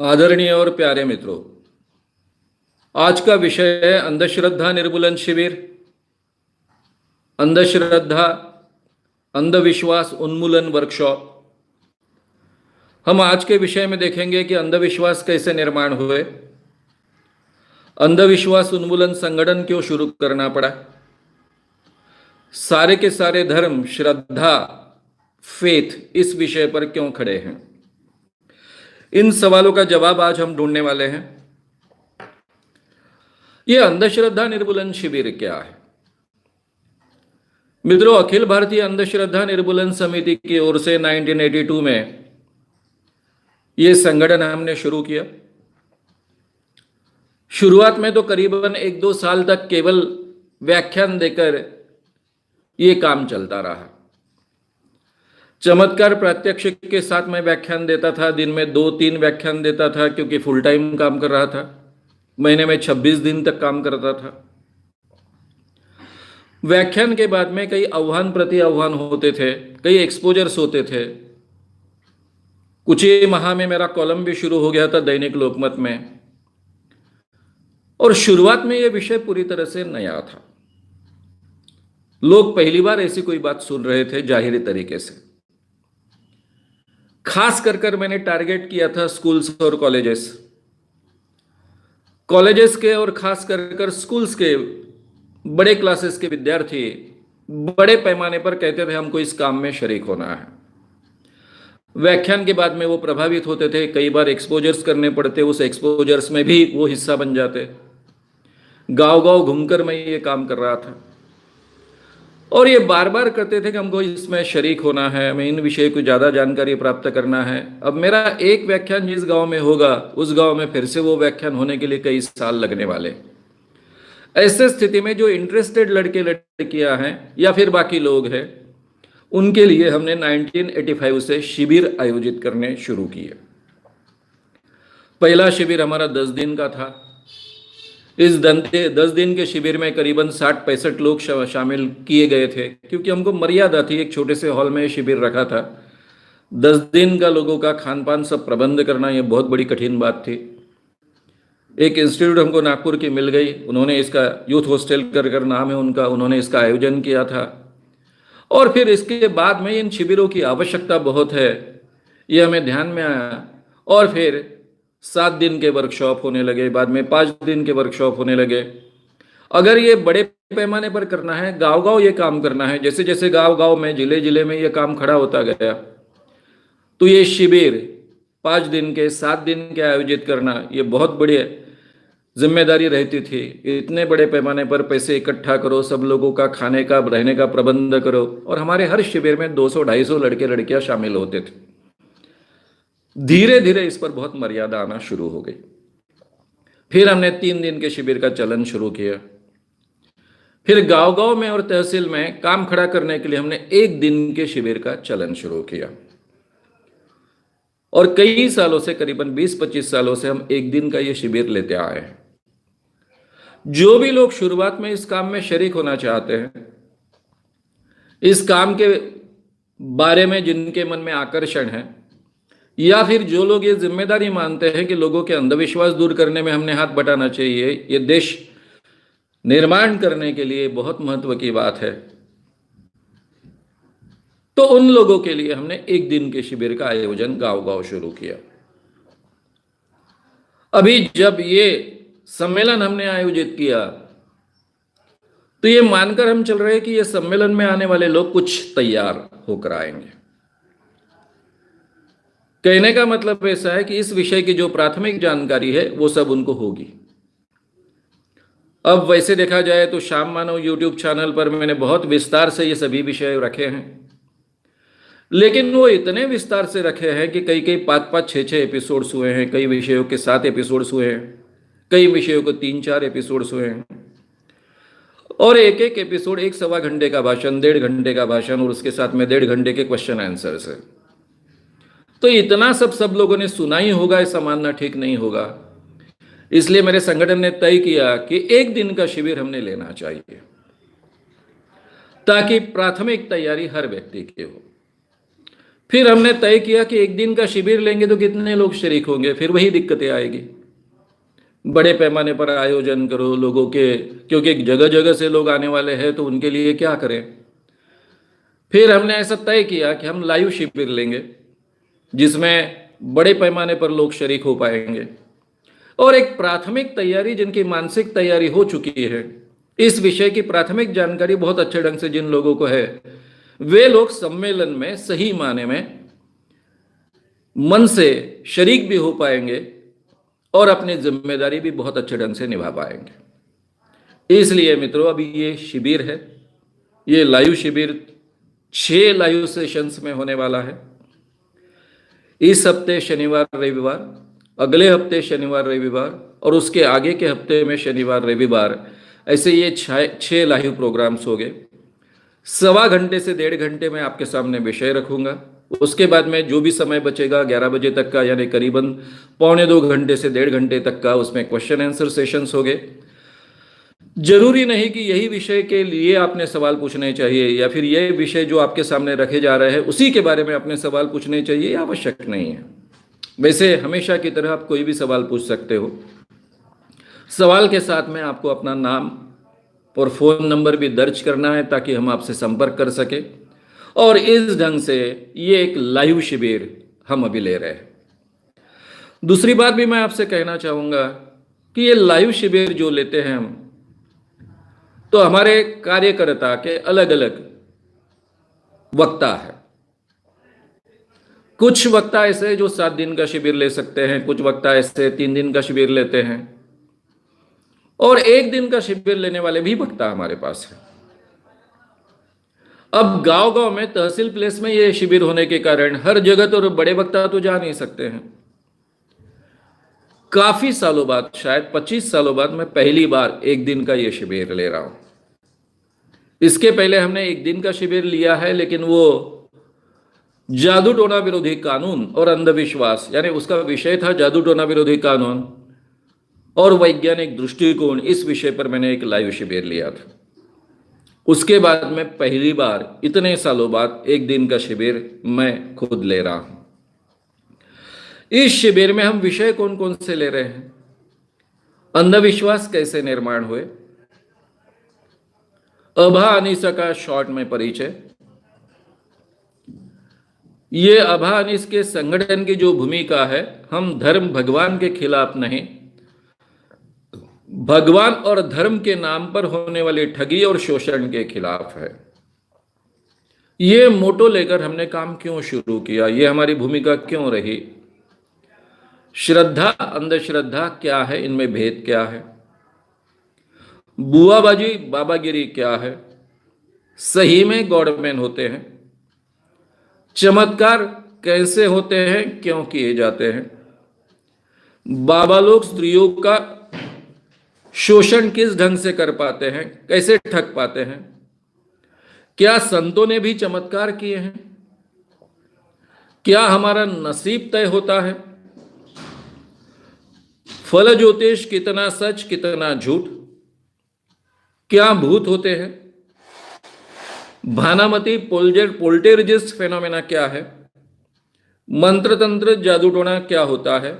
आदरणीय और प्यारे मित्रों, आज का विषय है अंधश्रद्धा निर्मूलन शिविर, अंधश्रद्धा अंधविश्वास उन्मूलन वर्कशॉप। हम आज के विषय में देखेंगे कि अंधविश्वास कैसे निर्माण हुए, अंधविश्वास उन्मूलन संगठन क्यों शुरू करना पड़ा, सारे के सारे धर्म, श्रद्धा, फेथ इस विषय पर क्यों खड़े हैं। इन सवालों का जवाब आज हम ढूंढने वाले हैं। यह अंधश्रद्धा निर्मूलन शिविर क्या है? मित्रों, अखिल भारतीय अंधश्रद्धा निर्मूलन समिति की ओर से 1982 में यह संगठन हमने शुरू किया। शुरुआत में तो करीबन 1-2 साल तक केवल व्याख्यान देकर यह काम चलता रहा। चमत्कार प्रात्यक्षिक के साथ मैं व्याख्यान देता था, दिन में 2-3 व्याख्यान देता था, क्योंकि फुल टाइम काम कर रहा था। महीने में 26 दिन तक काम करता था। व्याख्यान के बाद में कई आह्वान प्रति आह्वान होते थे, कई एक्सपोजर्स होते थे। कुछ ही माह में मेरा कॉलम भी शुरू हो गया था दैनिक लोकमत में। और शुरुआत में यह विषय पूरी तरह से नया था। लोग पहली बार ऐसी कोई बात सुन रहे थे जाहिर तरीके से। खास कर मैंने टारगेट किया था स्कूल्स और कॉलेजेस के, और खास कर स्कूल्स के बड़े क्लासेस के विद्यार्थी बड़े पैमाने पर कहते थे हमको इस काम में शरीक होना है। व्याख्यान के बाद में वो प्रभावित होते थे, कई बार एक्सपोजर्स करने पड़ते, उस एक्सपोजर्स में भी वो हिस्सा बन जाते। गांव-गांव घूमकर मैं ये काम कर रहा था और ये बार बार करते थे कि हमको इसमें शरीक होना है, हमें इन विषय को ज़्यादा जानकारी प्राप्त करना है। अब मेरा एक व्याख्यान जिस गांव में होगा, उस गांव में फिर से वो व्याख्यान होने के लिए कई साल लगने वाले। ऐसे स्थिति में जो इंटरेस्टेड लड़के लड़कियां हैं या फिर बाकी लोग हैं, उनके लिए हमने 1985 से शिविर आयोजित करने शुरू किए। पहला शिविर हमारा 10 दिन का था। इस 10 दिन के शिविर में करीबन 60-65 लोग शामिल किए गए थे, क्योंकि हमको मर्यादा थी। एक छोटे से हॉल में शिविर रखा था। 10 दिन का लोगों का खान पान सब प्रबंध करना, ये बहुत बड़ी कठिन बात थी। एक इंस्टीट्यूट हमको नागपुर की मिल गई, उन्होंने इसका यूथ हॉस्टल कर नाम है उनका, उन्होंने इसका आयोजन किया था। और फिर इसके बाद में इन शिविरों की आवश्यकता बहुत है, ये हमें ध्यान में आया। और फिर 7 दिन के वर्कशॉप होने लगे, बाद में 5 दिन के वर्कशॉप होने लगे। अगर ये बड़े पैमाने पर करना है, गांव-गांव ये काम करना है, जैसे जैसे गांव-गांव में, जिले-जिले में ये काम खड़ा होता गया, तो ये शिविर 5 दिन के, 7 दिन के आयोजित करना, ये बहुत बड़ी जिम्मेदारी रहती थी। इतने बड़े पैमाने पर पैसे इकट्ठा करो, सब लोगों का खाने का, रहने का प्रबंध करो। और हमारे हर शिविर में 200-250 लड़के लड़कियां शामिल होते थे। धीरे धीरे इस पर बहुत मर्यादा आना शुरू हो गई। फिर हमने 3 दिन के शिविर का चलन शुरू किया। फिर गांव-गांव में और तहसील में काम खड़ा करने के लिए हमने 1 दिन के शिविर का चलन शुरू किया। और कई सालों से, करीबन 20-25 सालों से हम 1 दिन का ये शिविर लेते आए हैं। जो भी लोग शुरुआत में इस काम में शरीक होना चाहते हैं, इस काम के बारे में जिनके मन में आकर्षण है, या फिर जो लोग ये जिम्मेदारी मानते हैं कि लोगों के अंधविश्वास दूर करने में हमने हाथ बटाना चाहिए, ये देश निर्माण करने के लिए बहुत महत्व की बात है, तो उन लोगों के लिए हमने 1 दिन के शिविर का आयोजन गांव-गांव शुरू किया। अभी जब ये सम्मेलन हमने आयोजित किया, तो ये मानकर हम चल रहे हैं कि ये सम्मेलन में आने वाले लोग कुछ तैयार होकर आएंगे। कहने का मतलब ऐसा है कि इस विषय की जो प्राथमिक जानकारी है वो सब उनको होगी। अब वैसे देखा जाए तो श्याम मानव यूट्यूब चैनल पर मैंने बहुत विस्तार से ये सभी विषय रखे हैं, लेकिन वो इतने विस्तार से रखे हैं कि कई 5-5, 6-6 एपिसोड्स हुए हैं, कई विषयों के 7 एपिसोड्स हुए हैं, कई विषयों को 3-4 एपिसोड्स हुए हैं। और एक एपिसोड 1-1.25 घंटे का भाषण, 1.5 घंटे का भाषण, और उसके साथ में 1.5 घंटे के क्वेश्चन आंसर्स है। तो इतना सब लोगों ने सुना ही होगा, ऐसा मानना ठीक नहीं होगा। इसलिए मेरे संगठन ने तय किया कि 1 दिन का शिविर हमने लेना चाहिए, ताकि प्राथमिक तैयारी हर व्यक्ति की हो। फिर हमने तय किया कि एक दिन का शिविर लेंगे तो कितने लोग शरीक होंगे, फिर वही दिक्कतें आएगी। बड़े पैमाने पर आयोजन करो लोगों के, क्योंकि जगह जगह से लोग आने वाले हैं तो उनके लिए क्या करें। फिर हमने ऐसा तय किया कि हम लाइव शिविर लेंगे जिसमें बड़े पैमाने पर लोग शरीक हो पाएंगे। और एक प्राथमिक तैयारी, जिनकी मानसिक तैयारी हो चुकी है, इस विषय की प्राथमिक जानकारी बहुत अच्छे ढंग से जिन लोगों को है, वे लोग सम्मेलन में सही माने में मन से शरीक भी हो पाएंगे और अपनी जिम्मेदारी भी बहुत अच्छे ढंग से निभा पाएंगे। इसलिए मित्रों, अभी ये शिविर है, ये लाइव शिविर 6 लाइव सेशंस में होने वाला है। इस हफ्ते शनिवार रविवार, अगले हफ्ते शनिवार रविवार और उसके आगे के हफ्ते में शनिवार रविवार, ऐसे ये 6 लाइव प्रोग्राम्स हो गए। 1.25 घंटे से 1.5 घंटे में आपके सामने विषय रखूंगा। उसके बाद में जो भी समय बचेगा 11 बजे तक का, यानी करीबन 1.25 घंटे से 1.5 घंटे तक का, उसमें क्वेश्चन आंसर सेशंस हो गए। जरूरी नहीं कि यही विषय के लिए आपने सवाल पूछने चाहिए या फिर यह विषय जो आपके सामने रखे जा रहे हैं उसी के बारे में आपने सवाल पूछने चाहिए, आवश्यक नहीं है। वैसे हमेशा की तरह आप कोई भी सवाल पूछ सकते हो। सवाल के साथ में आपको अपना नाम और फ़ोन नंबर भी दर्ज करना है ताकि हम आपसे संपर्क कर सके। और इस ढंग से ये एक लाइव शिविर हम अभी ले रहे हैं। दूसरी बात भी मैं आपसे कहना चाहूँगा कि ये लाइव शिविर जो लेते हैं हम, तो हमारे कार्यकर्ता के अलग अलग वक्ता है। कुछ वक्ता ऐसे जो 7 दिन का शिविर ले सकते हैं, कुछ वक्ता ऐसे 3 दिन का शिविर लेते हैं और 1 दिन का शिविर लेने वाले भी वक्ता हमारे पास है। अब गांव गांव में, तहसील प्लेस में ये शिविर होने के कारण हर जगह तो बड़े वक्ता तो जा नहीं सकते हैं। काफी सालों बाद, शायद 25 सालों बाद, मैं पहली बार 1 दिन का ये शिविर ले रहा हूं। इसके पहले हमने 1 दिन का शिविर लिया है, लेकिन वो जादू टोना विरोधी कानून और अंधविश्वास, यानी उसका विषय था जादू टोना विरोधी कानून और वैज्ञानिक दृष्टिकोण। इस विषय पर मैंने एक लाइव शिविर लिया था। उसके बाद में पहली बार इतने सालों बाद 1 दिन का शिविर मैं खुद ले रहा हूं। इस शिविर में हम विषय कौन कौन से ले रहे हैं? अंधविश्वास कैसे निर्माण हुए, अभा अनीसा का शॉर्ट में परिचय, ये अभा अनीस के संगठन की जो भूमिका है, हम धर्म भगवान के खिलाफ नहीं, भगवान और धर्म के नाम पर होने वाली ठगी और शोषण के खिलाफ है। ये मोटो लेकर हमने काम क्यों शुरू किया, ये हमारी भूमिका क्यों रही, श्रद्धा अंधश्रद्धा क्या है, इनमें भेद क्या है, बुआबाजी बाबागिरी क्या है, सही में गॉडमैन होते हैं, चमत्कार कैसे होते हैं, क्यों किए जाते हैं, बाबा लोग स्त्रियों का शोषण किस ढंग से कर पाते हैं, कैसे ठग पाते हैं, क्या संतों ने भी चमत्कार किए हैं, क्या हमारा नसीब तय होता है, फल ज्योतिष कितना सच कितना झूठ, क्या भूत होते हैं, भानामती पोल्टेरिजिस्ट फेनोमेना क्या है, मंत्र तंत्र जादू टोना क्या होता है,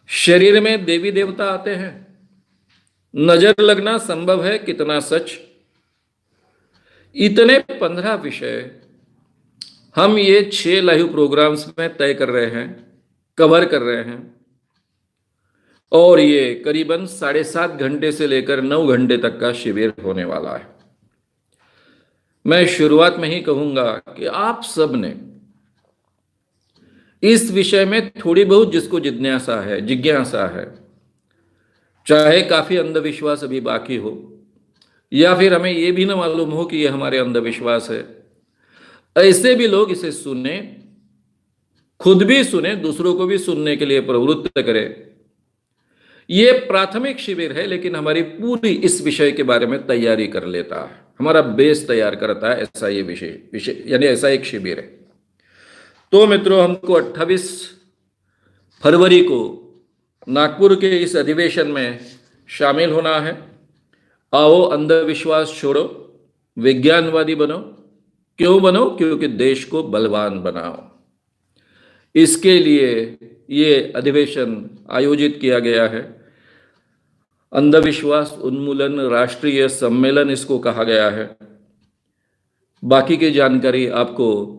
शरीर में देवी देवता आते हैं, नजर लगना संभव है कितना सच। इतने 15 विषय हम ये 6 लाइव प्रोग्राम्स में तय कर रहे हैं, कवर कर रहे हैं और ये करीबन 7.5 घंटे से लेकर 9 घंटे तक का शिविर होने वाला है। मैं शुरुआत में ही कहूंगा कि आप सब ने इस विषय में थोड़ी बहुत जिसको जिज्ञासा है, चाहे काफी अंधविश्वास अभी बाकी हो या फिर हमें यह भी ना मालूम हो कि यह हमारे अंधविश्वास है, ऐसे भी लोग इसे सुने, खुद भी सुने, दूसरों को भी सुनने के लिए प्रवृत्त करें। यह प्राथमिक शिविर है, लेकिन हमारी पूरी इस विषय के बारे में तैयारी कर लेता है, हमारा बेस तैयार करता है। ऐसा ये विषय यानी ऐसा एक शिविर है। तो मित्रों, हमको 28 फरवरी को नागपुर के इस अधिवेशन में शामिल होना है। आओ, अंधविश्वास छोड़ो, विज्ञानवादी बनो क्यों बनो? क्योंकि देश को बलवान बनाओ। इसके लिए ये अधिवेशन आयोजित किया गया है। अंधविश्वास उन्मूलन राष्ट्रीय सम्मेलन इसको कहा गया है। बाकी की जानकारी आपको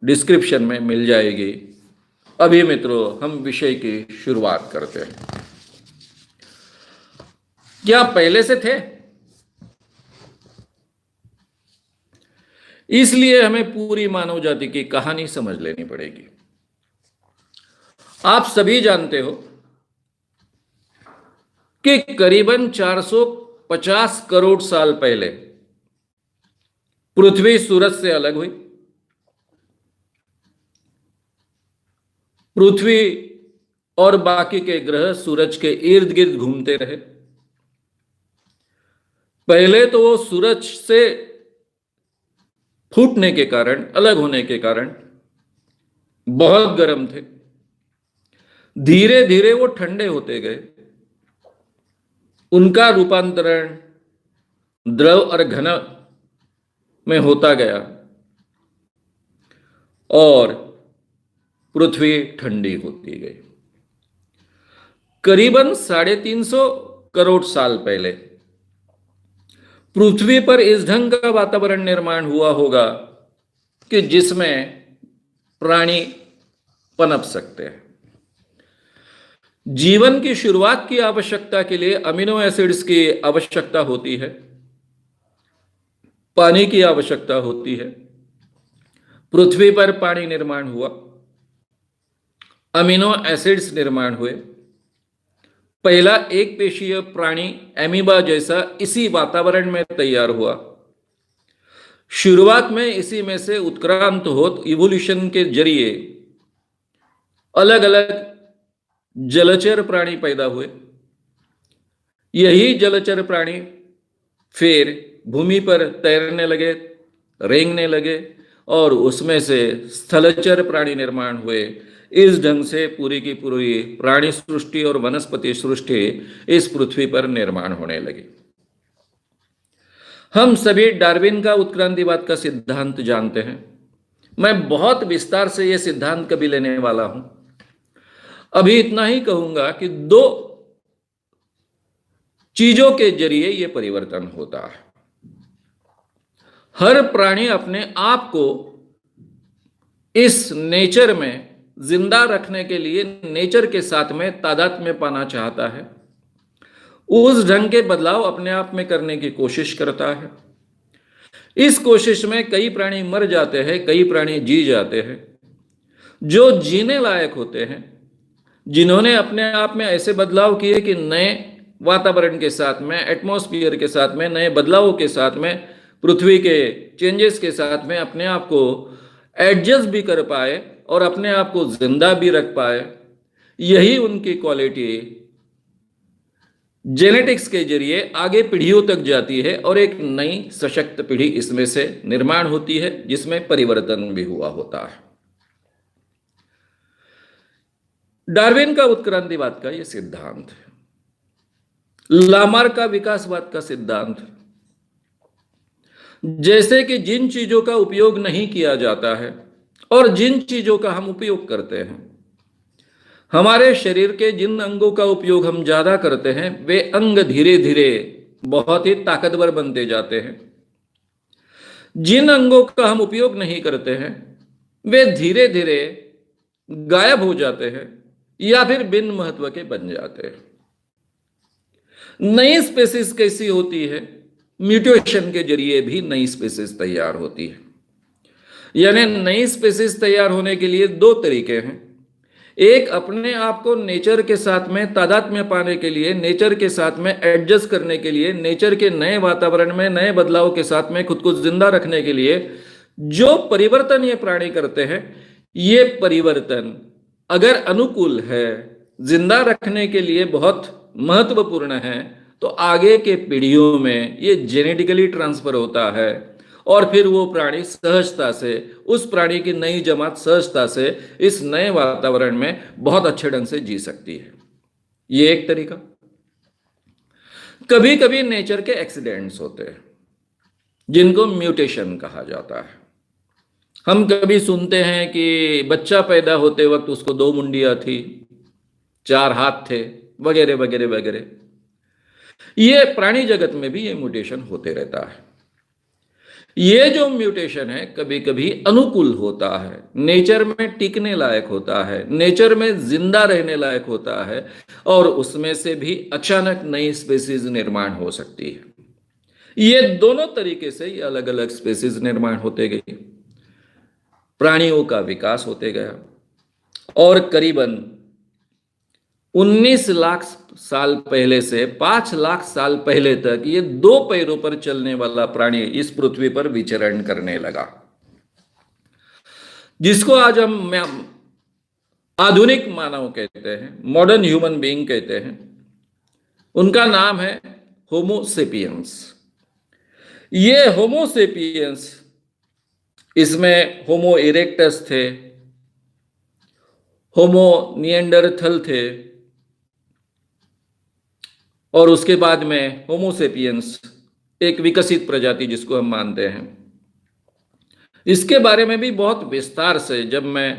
डिस्क्रिप्शन में मिल जाएगी। अभी मित्रों, हम विषय की शुरुआत करते हैं। क्या पहले से थे? इसलिए हमें पूरी मानव जाति की कहानी समझ लेनी पड़ेगी। आप सभी जानते हो कि करीबन 450 करोड़ साल पहले पृथ्वी सूरज से अलग हुई। पृथ्वी और बाकी के ग्रह सूरज के इर्द गिर्द घूमते रहे। पहले तो वो सूरज से फूटने के कारण, अलग होने के कारण बहुत गर्म थे। धीरे धीरे वो ठंडे होते गए। उनका रूपांतरण द्रव और घन में होता गया और पृथ्वी ठंडी होती गई। करीबन 350 करोड़ साल पहले पृथ्वी पर इस ढंग का वातावरण निर्माण हुआ होगा कि जिसमें प्राणी पनप सकते हैं। जीवन की शुरुआत की आवश्यकता के लिए अमीनो एसिड्स की आवश्यकता होती है, पानी की आवश्यकता होती है। पृथ्वी पर पानी निर्माण हुआ, अमीनो एसिड्स निर्माण हुए। पहला एक पेशीय प्राणी एमीबा जैसा इसी वातावरण में तैयार हुआ। शुरुआत में इसी में से उत्क्रांत होत इवोल्यूशन के जरिए अलग अलग जलचर प्राणी पैदा हुए। यही जलचर प्राणी फिर भूमि पर तैरने लगे, रेंगने लगे और उसमें से स्थलचर प्राणी निर्माण हुए। इस ढंग से पूरी की पूरी प्राणी सृष्टि और वनस्पति सृष्टि इस पृथ्वी पर निर्माण होने लगी। हम सभी डार्विन का उत्क्रांतिवाद का सिद्धांत जानते हैं। मैं बहुत विस्तार से यह सिद्धांत कभी लेने वाला हूं। अभी इतना ही कहूंगा कि दो चीजों के जरिए यह परिवर्तन होता है। हर प्राणी अपने आप को इस नेचर में जिंदा रखने के लिए नेचर के साथ में तादात्म्य पाना चाहता है। उस ढंग के बदलाव अपने आप में करने की कोशिश करता है। इस कोशिश में कई प्राणी मर जाते हैं, कई प्राणी जी जाते हैं। जो जीने लायक होते हैं, जिन्होंने अपने आप में ऐसे बदलाव किए कि नए वातावरण के साथ में, एटमॉस्फेयर के साथ में, नए बदलावों के साथ में, पृथ्वी के चेंजेस के साथ में अपने आप को एडजस्ट भी कर पाए और अपने आप को जिंदा भी रख पाए, यही उनकी क्वालिटी जेनेटिक्स के जरिए आगे पीढ़ियों तक जाती है और एक नई सशक्त पीढ़ी इसमें से निर्माण होती है, जिसमें परिवर्तन भी हुआ होता है। डार्विन का उत्क्रांतिवाद का यह सिद्धांत है। लामार्क का विकासवाद का सिद्धांत है। जैसे कि जिन चीजों का उपयोग नहीं किया जाता है और जिन चीजों का हम उपयोग करते हैं, हमारे शरीर के जिन अंगों का उपयोग हम ज्यादा करते हैं, वे अंग धीरे धीरे बहुत ही ताकतवर बनते जाते हैं। जिन अंगों का हम उपयोग नहीं करते हैं, वे धीरे धीरे गायब हो जाते हैं या फिर बिन महत्व के बन जाते हैं। नई स्पीसीज कैसी होती है? म्यूटेशन के जरिए भी नई स्पीसीज तैयार होती है। यानी नई स्पीसीज तैयार होने के लिए दो तरीके हैं। एक, अपने आप को नेचर के साथ में तादात्म्य पाने के लिए, नेचर के साथ में एडजस्ट करने के लिए, नेचर के नए वातावरण में नए बदलाव के साथ में खुद को जिंदा रखने के लिए जो परिवर्तन ये प्राणी करते हैं, ये परिवर्तन अगर अनुकूल है, जिंदा रखने के लिए बहुत महत्वपूर्ण है, तो आगे के पीढ़ियों में ये जेनेटिकली ट्रांसफर होता है और फिर वो प्राणी सहजता से, उस प्राणी की नई जमात सहजता से इस नए वातावरण में बहुत अच्छे ढंग से जी सकती है। ये एक तरीका। कभी कभी नेचर के एक्सीडेंट्स होते हैं। जिनको म्यूटेशन कहा जाता है। हम कभी सुनते हैं कि बच्चा पैदा होते वक्त उसको 2 मुंडियां थी, 4 हाथ थे, वगैरह वगैरह वगैरह। ये प्राणी जगत में भी ये म्यूटेशन होते रहता है। ये जो म्यूटेशन है कभी कभी अनुकूल होता है, नेचर में टिकने लायक होता है, नेचर में जिंदा रहने लायक होता है, और उसमें से भी अचानक नई स्पीसीज निर्माण हो सकती है। ये दोनों तरीके से ये अलग अलग स्पीसीज निर्माण होते गए, प्राणियों का विकास होते गया, और करीबन 19 लाख साल पहले से 5 लाख साल पहले तक ये 2 पैरों पर चलने वाला प्राणी इस पृथ्वी पर विचरण करने लगा, जिसको आज हम आधुनिक मानव कहते हैं, मॉडर्न ह्यूमन बीइंग कहते हैं। उनका नाम है होमो सेपियंस। ये होमो सेपियंस, इसमें होमो इरेक्टस थे, होमो निएंडरथल थे, और उसके बाद में होमो सेपियंस एक विकसित प्रजाति जिसको हम मानते हैं। इसके बारे में भी बहुत विस्तार से जब मैं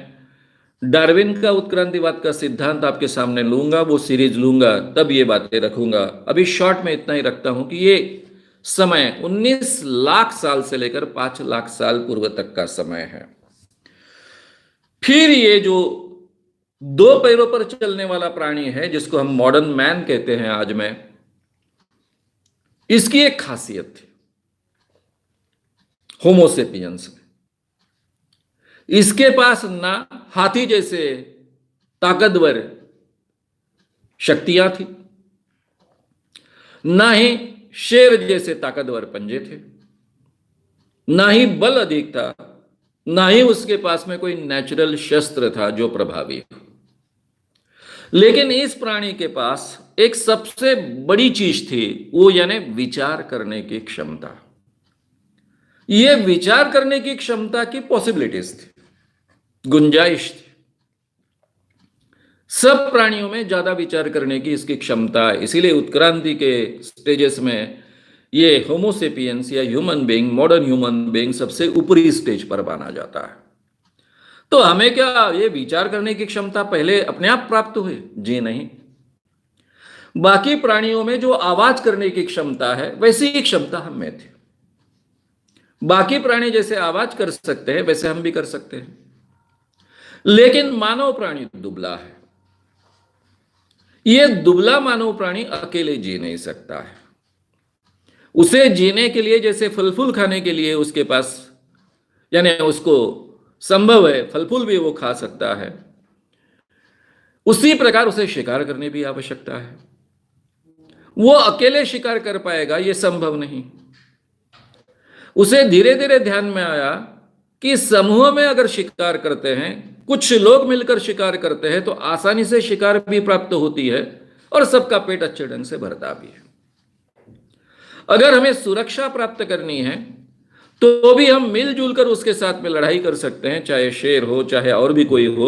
डार्विन का उत्क्रांतिवाद का सिद्धांत आपके सामने लूंगा, वो सीरीज लूंगा, तब ये बातें रखूंगा। अभी शॉर्ट में इतना ही रखता हूं कि ये समय 19 लाख साल से लेकर 5 लाख साल पूर्व तक का समय है। फिर ये जो 2 पैरों पर चलने वाला प्राणी है जिसको हम मॉडर्न मैन कहते हैं आज में, इसकी एक खासियत थी होमोसेपियंस में। इसके पास ना हाथी जैसे ताकतवर शक्तियां थी, ना ही शेर जैसे ताकतवर पंजे थे, ना ही बल अधिक था, ना ही उसके पास में कोई नेचुरल शस्त्र था जो प्रभावी हो। लेकिन इस प्राणी के पास एक सबसे बड़ी चीज थी, वो यानी विचार करने की क्षमता। यह विचार करने की क्षमता की पॉसिबिलिटीज थी, गुंजाइश थी। सब प्राणियों में ज्यादा विचार करने की इसकी क्षमता है, इसीलिए उत्क्रांति के स्टेजेस में ये होमोसेपियंस या human being, modern human being सबसे ऊपरी स्टेज पर माना जाता है। तो हमें क्या ये विचार करने की क्षमता पहले अपने आप प्राप्त हुई? जी नहीं। बाकी प्राणियों में जो आवाज करने की क्षमता है वैसी ही क्षमता हम में थी। बाकी प्राणी जैसे आवाज कर सकते हैं वैसे हम भी कर सकते हैं, लेकिन मानव प्राणी दुबला है। यह दुबला मानव प्राणी अकेले जी नहीं सकता है। उसे जीने के लिए, जैसे फल फूल खाने के लिए उसके पास, यानी उसको संभव है फल फूल भी वो खा सकता है, उसी प्रकार उसे शिकार करने की आवश्यकता है। वो अकेले शिकार कर पाएगा ये संभव नहीं। उसे धीरे धीरे ध्यान में आया कि समूह में अगर शिकार करते हैं, कुछ लोग मिलकर शिकार करते हैं, तो आसानी से शिकार भी प्राप्त होती है और सबका पेट अच्छे ढंग से भरता भी है। अगर हमें सुरक्षा प्राप्त करनी है तो भी हम मिलजुल कर उसके साथ में लड़ाई कर सकते हैं, चाहे शेर हो चाहे और भी कोई हो,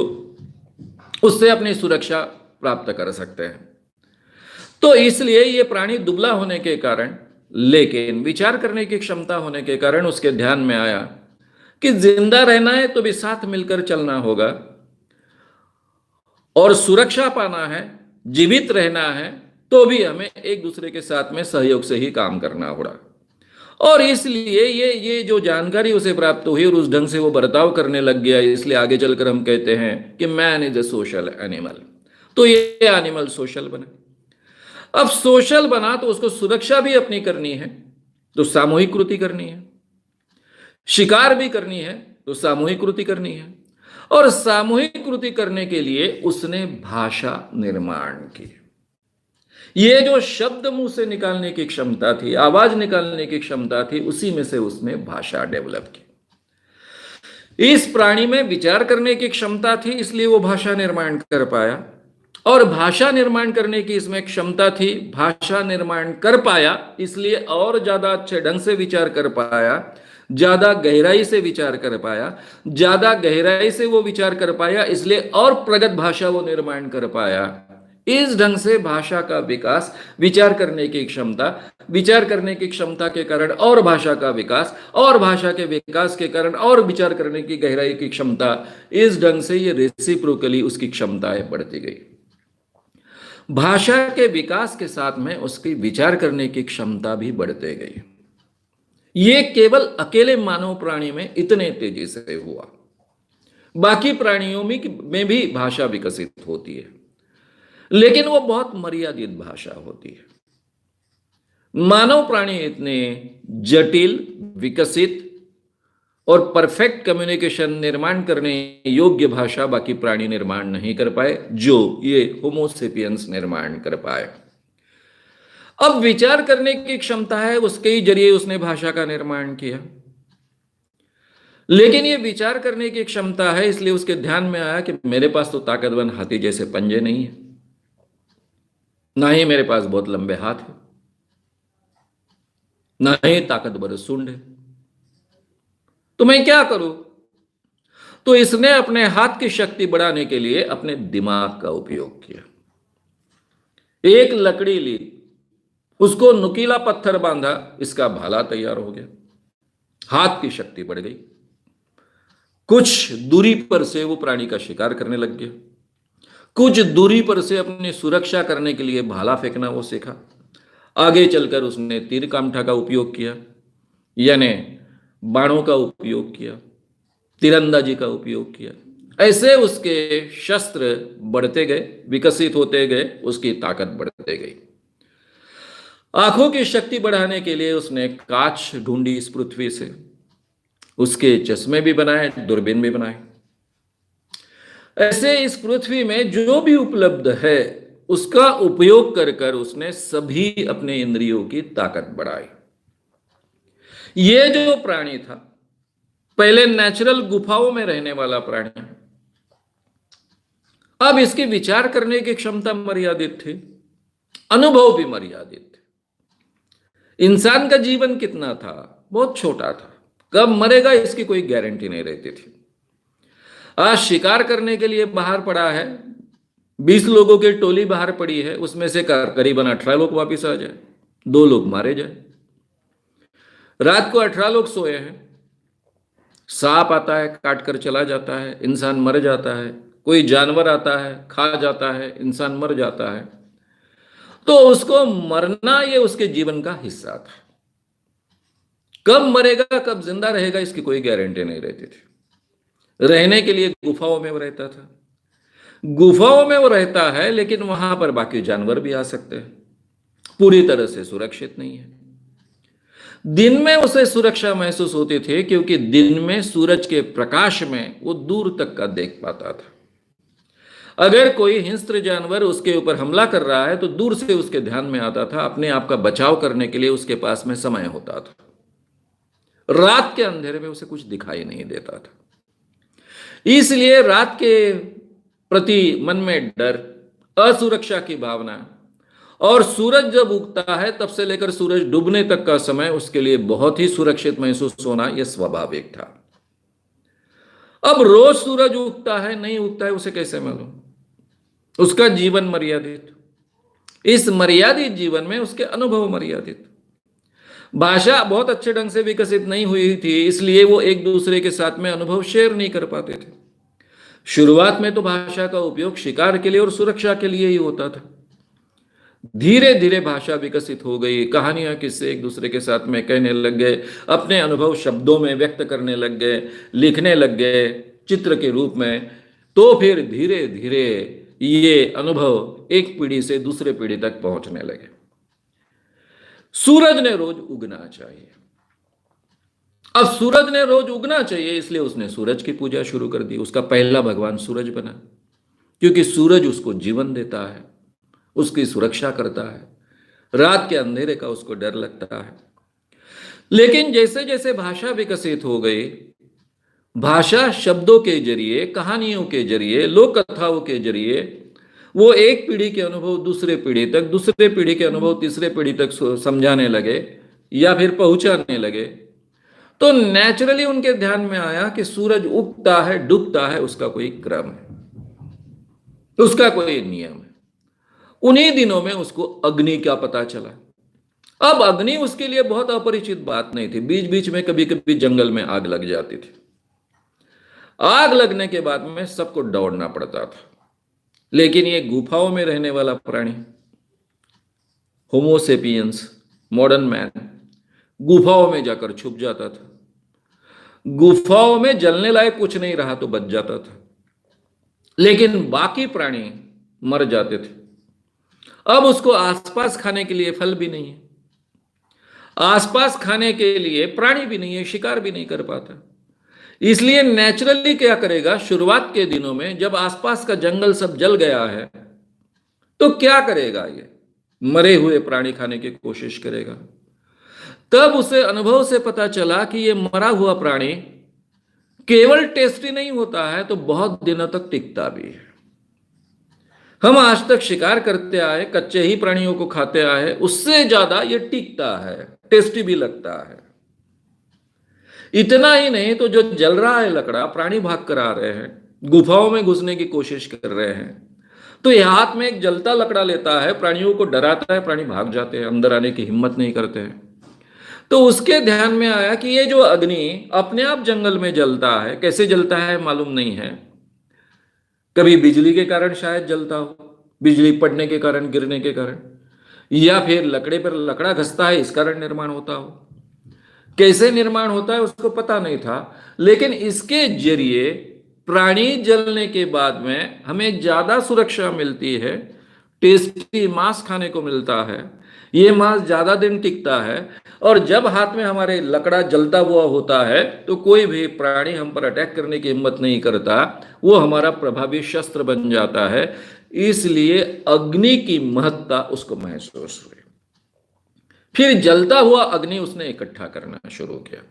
उससे अपनी सुरक्षा प्राप्त कर सकते हैं। तो इसलिए ये प्राणी दुबला होने के कारण, लेकिन विचार करने की क्षमता होने के कारण उसके ध्यान में आया कि जिंदा रहना है तो भी साथ मिलकर चलना होगा, और सुरक्षा पाना है, जीवित रहना है तो भी हमें एक दूसरे के साथ में सहयोग से ही काम करना होगा। और इसलिए ये जो जानकारी उसे प्राप्त हुई और उस ढंग से वो बर्ताव करने लग गया, इसलिए आगे चलकर हम कहते हैं कि man is a social animal. तो ये एनिमल सोशल बना। अब सोशल बना तो उसको सुरक्षा भी अपनी करनी है, तो सामूहिक कृति करनी है, शिकार भी करनी है तो सामूहिक कृति करनी है, और सामूहिक कृति करने के लिए उसने भाषा निर्माण की। ये जो शब्द मुंह से निकालने की क्षमता थी, आवाज निकालने की क्षमता थी, उसी में से उसने भाषा डेवलप की। इस प्राणी में विचार करने की क्षमता थी, इसलिए वो भाषा निर्माण कर पाया, और भाषा निर्माण करने की इसमें क्षमता थी, भाषा निर्माण कर पाया इसलिए और ज्यादा अच्छे ढंग से विचार कर पाया, ज्यादा गहराई से विचार कर पाया, ज्यादा गहराई से वो विचार कर पाया इसलिए और प्रगत भाषा वो निर्माण कर पाया। इस ढंग से भाषा का विकास, विचार करने की क्षमता, विचार करने की क्षमता के कारण और भाषा का विकास, और भाषा के विकास के कारण और विचार करने की गहराई की क्षमता, इस ढंग से ये रेसिप्रोकली उसकी क्षमताएं बढ़ती गई। भाषा के विकास के साथ में उसकी विचार करने की क्षमता भी बढ़ते गई। ये केवल अकेले मानव प्राणी में इतने तेजी से हुआ। बाकी प्राणियों में भी भाषा विकसित होती है, लेकिन वो बहुत मर्यादित भाषा होती है। मानव प्राणी इतने जटिल, विकसित और परफेक्ट कम्युनिकेशन निर्माण करने योग्य भाषा बाकी प्राणी निर्माण नहीं कर पाए, जो ये होमोसेपियंस निर्माण कर पाए। अब विचार करने की क्षमता है, उसके ही जरिए उसने भाषा का निर्माण किया। लेकिन ये विचार करने की क्षमता है, इसलिए उसके ध्यान में आया कि मेरे पास तो ताकतवर हाथी जैसे पंजे नहीं है, ना ही मेरे पास बहुत लंबे हाथ है, ना ही ताकतवर सूंड है, तो मैं क्या करूं? तो इसने अपने हाथ की शक्ति बढ़ाने के लिए अपने दिमाग का उपयोग किया। एक लकड़ी ली, उसको नुकीला पत्थर बांधा, इसका भाला तैयार हो गया, हाथ की शक्ति बढ़ गई। कुछ दूरी पर से वो प्राणी का शिकार करने लग गया, कुछ दूरी पर से अपनी सुरक्षा करने के लिए भाला फेंकना वो सीखा। आगे चलकर उसने तीर कामठा का उपयोग किया, यानी बाणों का उपयोग किया, तीरंदाजी का उपयोग किया। ऐसे उसके शस्त्र बढ़ते गए, विकसित होते गए, उसकी ताकत बढ़ते गई। आंखों की शक्ति बढ़ाने के लिए उसने कांच ढूंढी इस पृथ्वी से, उसके चश्मे भी बनाए, दूरबीन भी बनाए। ऐसे इस पृथ्वी में जो भी उपलब्ध है उसका उपयोग कर कर उसने सभी अपने इंद्रियों की ताकत बढ़ाई। ये जो प्राणी था, पहले नेचुरल गुफाओं में रहने वाला प्राणी, अब इसकी विचार करने की क्षमता मर्यादित थी, अनुभव भी मर्यादित थे। इंसान का जीवन कितना था? बहुत छोटा था। कब मरेगा इसकी कोई गारंटी नहीं रहती थी। आज शिकार करने के लिए बाहर पड़ा है, 20 लोगों की टोली बाहर पड़ी है, उसमें से करीबन 18 लोग वापिस आ जाए, 2 लोग मारे जाए। रात को 18 लोग सोए हैं, सांप आता है काट कर चला जाता है, इंसान मर जाता है, कोई जानवर आता है खा जाता है, इंसान मर जाता है। तो उसको मरना ये उसके जीवन का हिस्सा था। कब मरेगा, कब जिंदा रहेगा, इसकी कोई गारंटी नहीं रहती थी। रहने के लिए गुफाओं में वो रहता था। गुफाओं में वो रहता है, लेकिन वहां पर बाकी जानवर भी आ सकते हैं, पूरी तरह से सुरक्षित नहीं है। दिन में उसे सुरक्षा महसूस होती थी, क्योंकि दिन में सूरज के प्रकाश में वो दूर तक का देख पाता था। अगर कोई हिंस्र जानवर उसके ऊपर हमला कर रहा है तो दूर से उसके ध्यान में आता था, अपने आप का बचाव करने के लिए उसके पास में समय होता था। रात के अंधेरे में उसे कुछ दिखाई नहीं देता था, इसलिए रात के प्रति मन में डर, असुरक्षा की भावना, और सूरज जब उगता है तब से लेकर सूरज डूबने तक का समय उसके लिए बहुत ही सुरक्षित महसूस होना यह स्वाभाविक था। अब रोज सूरज उगता है नहीं उगता है उसे कैसे मालूम? उसका जीवन मर्यादित, इस मर्यादित जीवन में उसके अनुभव मर्यादित। भाषा बहुत अच्छे ढंग से विकसित नहीं हुई थी, इसलिए वो एक दूसरे के साथ में अनुभव शेयर नहीं कर पाते थे। शुरुआत में तो भाषा का उपयोग शिकार के लिए और सुरक्षा के लिए ही होता था। धीरे धीरे भाषा विकसित हो गई, कहानियां किस्से एक दूसरे के साथ में कहने लग गए, अपने अनुभव शब्दों में व्यक्त करने लग गए, लिखने लग गए चित्र के रूप में। तो फिर धीरे धीरे ये अनुभव एक पीढ़ी से दूसरे पीढ़ी तक पहुंचने लगे। सूरज ने रोज उगना चाहिए। अब सूरज ने रोज उगना चाहिए, इसलिए उसने सूरज की पूजा शुरू कर दी। उसका पहला भगवान सूरज बना, क्योंकि सूरज उसको जीवन देता है, उसकी सुरक्षा करता है, रात के अंधेरे का उसको डर लगता है। लेकिन जैसे जैसे भाषा विकसित हो गई, भाषा शब्दों के जरिए, कहानियों के जरिए, लोक कथाओं के जरिए वो एक पीढ़ी के अनुभव दूसरे पीढ़ी तक, दूसरे पीढ़ी के अनुभव तीसरे पीढ़ी तक समझाने लगे या फिर पहुंचाने लगे। तो नेचुरली उनके ध्यान में आया कि सूरज उगता है डूबता है, उसका कोई क्रम है, उसका कोई नियम है। उन्हीं दिनों में उसको अग्नि का पता चला। अब अग्नि उसके लिए बहुत अपरिचित बात नहीं थी। बीच बीच में कभी कभी जंगल में आग लग जाती थी। आग लगने के बाद में सबको दौड़ना पड़ता था। लेकिन ये गुफाओं में रहने वाला प्राणी, होमोसेपियंस, मॉडर्न मैन, गुफाओं में जाकर छुप जाता था। गुफाओं में जलने लायक कुछ नहीं रहा तो बच जाता था, लेकिन बाकी प्राणी मर जाते थे। अब उसको आसपास खाने के लिए फल भी नहीं है, आसपास खाने के लिए प्राणी भी नहीं है, शिकार भी नहीं कर पाता। इसलिए नेचुरली क्या करेगा, शुरुआत के दिनों में जब आसपास का जंगल सब जल गया है तो क्या करेगा, ये मरे हुए प्राणी खाने की कोशिश करेगा। तब उसे अनुभव से पता चला कि ये मरा हुआ प्राणी केवल टेस्टी नहीं होता है तो बहुत दिनों तक टिकता भी है। हम आज तक शिकार करते आए, कच्चे ही प्राणियों को खाते आए, उससे ज्यादा ये टिकता है, टेस्टी भी लगता है। इतना ही नहीं तो जो जल रहा है लकड़ा, प्राणी भाग कर आ रहे हैं, गुफाओं में घुसने की कोशिश कर रहे हैं, तो ये हाथ में एक जलता लकड़ा लेता है, प्राणियों को डराता है, प्राणी भाग जाते हैं, अंदर आने की हिम्मत नहीं करते हैं। तो उसके ध्यान में आया कि ये जो अग्नि अपने आप जंगल में जलता है, कैसे जलता है मालूम नहीं है। कभी बिजली के कारण शायद जलता हो, बिजली पड़ने के कारण, गिरने के कारण, या फिर लकड़े पर लकड़ा घसता है इस कारण निर्माण होता हो। कैसे निर्माण होता है उसको पता नहीं था, लेकिन इसके जरिए प्राणी जलने के बाद में हमें ज्यादा सुरक्षा मिलती है, टेस्टी मांस खाने को मिलता है, ये मांस ज्यादा दिन टिकता है। और जब हाथ में हमारे लकड़ा जलता हुआ होता है तो कोई भी प्राणी हम पर अटैक करने की हिम्मत नहीं करता, वो हमारा प्रभावी शस्त्र बन जाता है। इसलिए अग्नि की महत्ता उसको महसूस हुई। फिर जलता हुआ अग्नि उसने इकट्ठा करना शुरू किया।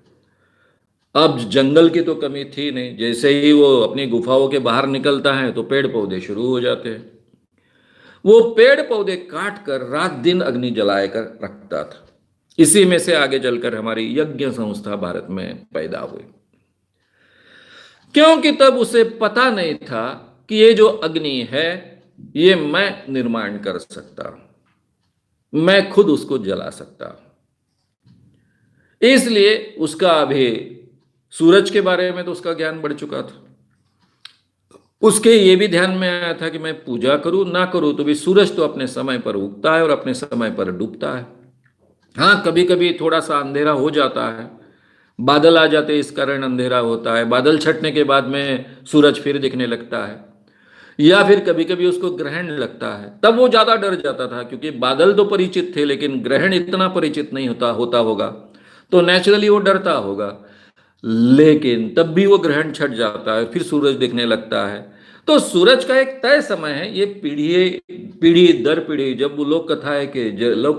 अब जंगल की तो कमी थी नहीं, जैसे ही वो अपनी गुफाओं के बाहर निकलता है तो पेड़ पौधे शुरू हो जाते हैं। वो पेड़ पौधे काट कर रात दिन अग्नि जलाए कर रखता था। इसी में से आगे चलकर हमारी यज्ञ संस्था भारत में पैदा हुई, क्योंकि तब उसे पता नहीं था कि ये जो अग्नि है ये मैं निर्माण कर सकता, मैं खुद उसको जला सकता। इसलिए उसका अभी सूरज के बारे में तो उसका ज्ञान बढ़ चुका था। उसके ये भी ध्यान में आया था कि मैं पूजा करूं ना करूं तो भी सूरज तो अपने समय पर उगता है और अपने समय पर डूबता है। हाँ, कभी कभी थोड़ा सा अंधेरा हो जाता है, बादल आ जाते इस कारण अंधेरा होता है, बादल छटने के बाद में सूरज फिर दिखने लगता है, या फिर कभी कभी उसको ग्रहण लगता है। तब वो ज्यादा डर जाता था, क्योंकि बादल तो परिचित थे लेकिन ग्रहण इतना परिचित नहीं होता होगा, तो नेचुरली वो डरता होगा। लेकिन तब भी वो ग्रहण छट जाता है, फिर सूरज दिखने लगता है। तो सूरज का एक तय समय है, ये पीढ़ी दर पीढ़ी जब वो लोक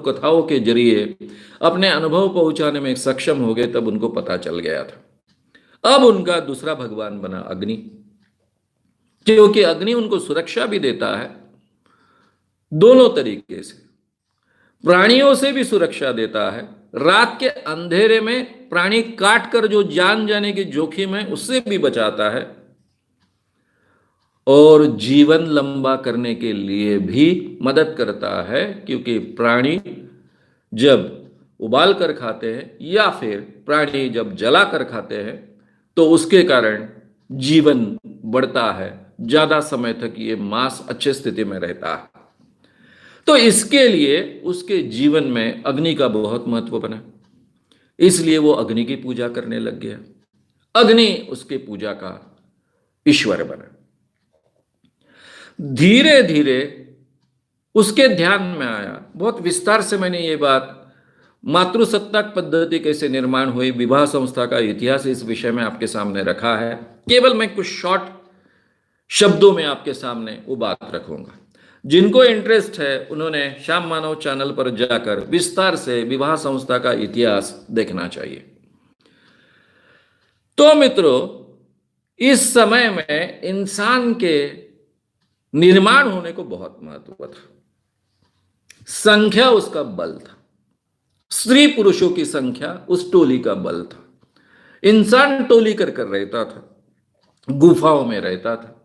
कथाओं के जरिए अपने अनुभव पहुंचाने में सक्षम हो गए, तब उनको पता चल गया था। अब उनका दूसरा भगवान बना अग्नि, क्योंकि अग्नि उनको सुरक्षा भी देता है दोनों तरीके से। प्राणियों से भी सुरक्षा देता है, रात के अंधेरे में प्राणी काट कर जो जान जाने की जोखिम है उससे भी बचाता है, और जीवन लंबा करने के लिए भी मदद करता है। क्योंकि प्राणी जब उबाल कर खाते हैं या फिर प्राणी जब जला कर खाते हैं तो उसके कारण जीवन बढ़ता है, ज्यादा समय तक ये मांस अच्छे स्थिति में रहता है। तो इसके लिए उसके जीवन में अग्नि का बहुत महत्व बना, इसलिए वो अग्नि की पूजा करने लग गया। अग्नि उसके पूजा का ईश्वर बना। धीरे धीरे उसके ध्यान में आया, बहुत विस्तार से मैंने ये बात मातृसत्ताक पद्धति कैसे निर्माण हुई, विवाह संस्था का इतिहास इस विषय में आपके सामने रखा है। केवल मैं कुछ शॉर्ट शब्दों में आपके सामने वो बात रखूंगा। जिनको इंटरेस्ट है उन्होंने श्याम मानव चैनल पर जाकर विस्तार से विवाह संस्था का इतिहास देखना चाहिए। तो मित्रों, इस समय में इंसान के निर्माण होने को बहुत महत्व था। संख्या उसका बल था, स्त्री पुरुषों की संख्या उस टोली का बल था। इंसान टोली कर रहता था, गुफाओं में रहता था।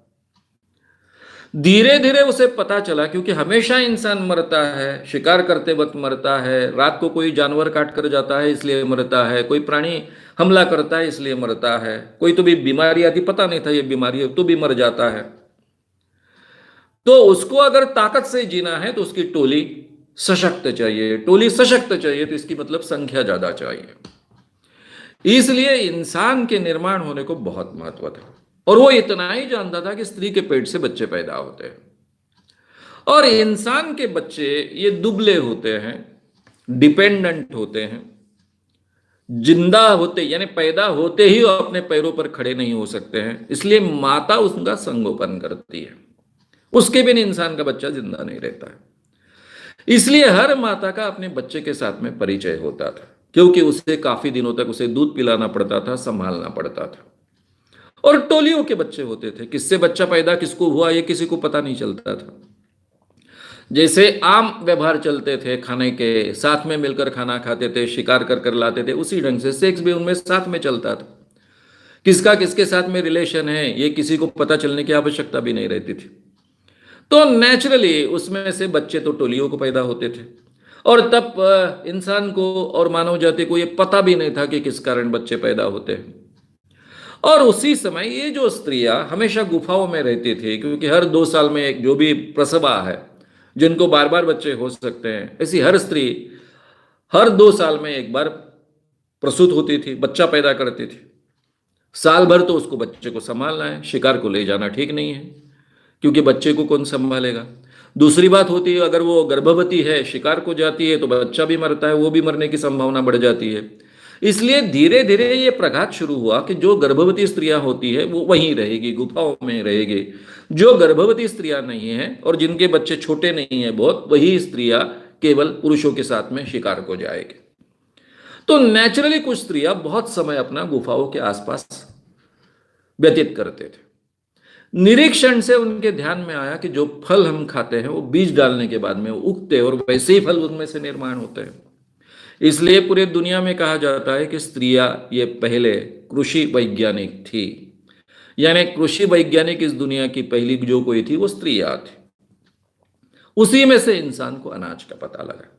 धीरे धीरे उसे पता चला, क्योंकि हमेशा इंसान मरता है, शिकार करते वक्त मरता है, रात को कोई जानवर काट कर जाता है इसलिए मरता है, कोई प्राणी हमला करता है इसलिए मरता है, कोई तो भी बीमारी आती, पता नहीं था ये बीमारी है तो भी मर जाता है। तो उसको अगर ताकत से जीना है तो उसकी टोली सशक्त चाहिए, टोली सशक्त चाहिए तो इसकी मतलब संख्या ज्यादा चाहिए। इसलिए इंसान के निर्माण होने को बहुत महत्व था, और वो इतना ही जानता था कि स्त्री के पेट से बच्चे पैदा होते हैं, और इंसान के बच्चे ये दुबले होते हैं, डिपेंडेंट होते हैं, जिंदा होते यानी पैदा होते ही वो अपने पैरों पर खड़े नहीं हो सकते हैं, इसलिए माता उसका संगोपन करती है, उसके बिना इंसान का बच्चा जिंदा नहीं रहता है। इसलिए हर माता का अपने बच्चे के साथ में परिचय होता था, क्योंकि उसे काफी दिनों तक उसे दूध पिलाना पड़ता था, संभालना पड़ता था। और टोलियों के बच्चे होते थे, किससे बच्चा पैदा किसको हुआ ये किसी को पता नहीं चलता था। जैसे आम व्यवहार चलते थे, खाने के साथ में मिलकर खाना खाते थे, शिकार कर कर लाते थे, उसी ढंग से सेक्स भी उनमें साथ में चलता था। किसका किसके साथ में रिलेशन है ये किसी को पता चलने की आवश्यकता भी नहीं रहती थी। तो नेचुरली उसमें से बच्चे तो टोलियों को पैदा होते थे, और तब इंसान को और मानव जाति को ये पता भी नहीं था कि किस कारण बच्चे पैदा होते हैं। और उसी समय ये जो स्त्रियां हमेशा गुफाओं में रहती थी, क्योंकि हर 2 साल में एक जो भी प्रसवा है, जिनको बार बार बच्चे हो सकते हैं, ऐसी हर स्त्री हर 2 साल में एक बार प्रसूत होती थी, बच्चा पैदा करती थी। साल भर तो उसको बच्चे को संभालना है, शिकार को ले जाना ठीक नहीं है, क्योंकि बच्चे को कौन संभालेगा। दूसरी बात होती है, अगर वो गर्भवती है, शिकार को जाती है, तो बच्चा भी मरता है, वो भी मरने की संभावना बढ़ जाती है। इसलिए धीरे धीरे ये प्रघात शुरू हुआ कि जो गर्भवती स्त्रियां होती है वो वहीं रहेगी, गुफाओं में रहेगी। जो गर्भवती स्त्रियां नहीं है और जिनके बच्चे छोटे नहीं है बहुत, वही स्त्रियां केवल पुरुषों के साथ में शिकार को जाएगी। तो नेचुरली कुछ स्त्रियां बहुत समय अपना गुफाओं के आसपास व्यतीत करते थे। निरीक्षण से उनके ध्यान में आया कि जो फल हम खाते हैं वो बीज डालने के बाद में उगते हैं, और वैसे ही फल उनमें से निर्माण होते हैं। इसलिए पूरे दुनिया में कहा जाता है कि स्त्रियां ये पहले कृषि वैज्ञानिक थी, यानी कृषि वैज्ञानिक इस दुनिया की पहली जो कोई थी वो स्त्रियां थी। उसी में से इंसान को अनाज का पता लगा।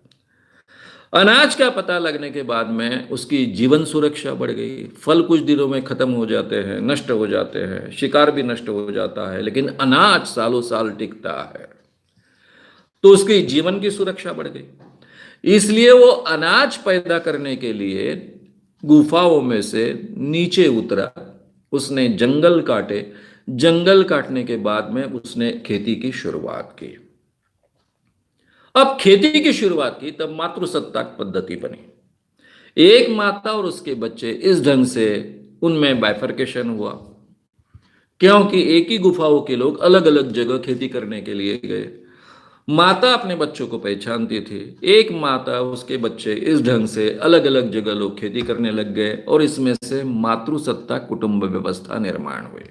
अनाज का पता लगने के बाद में उसकी जीवन सुरक्षा बढ़ गई। फल कुछ दिनों में खत्म हो जाते हैं, नष्ट हो जाते हैं, शिकार भी नष्ट हो जाता है, लेकिन अनाज सालों साल टिकता है, तो उसकी जीवन की सुरक्षा बढ़ गई। इसलिए वो अनाज पैदा करने के लिए गुफाओं में से नीचे उतरा, उसने जंगल काटे, जंगल काटने के बाद में उसने खेती की शुरुआत की। अब खेती की शुरुआत की तब मातृसत्ताक पद्धति बनी। एक माता और उसके बच्चे, इस ढंग से उनमें बाइफर्केशन हुआ, क्योंकि एक ही गुफाओं के लोग अलग अलग जगह खेती करने के लिए गए। माता अपने बच्चों को पहचानती थी, एक माता उसके बच्चे, इस ढंग से अलग अलग जगह लोग खेती करने लग गए, और इसमें से मातृसत्ता कुटुंब व्यवस्था निर्माण हुई।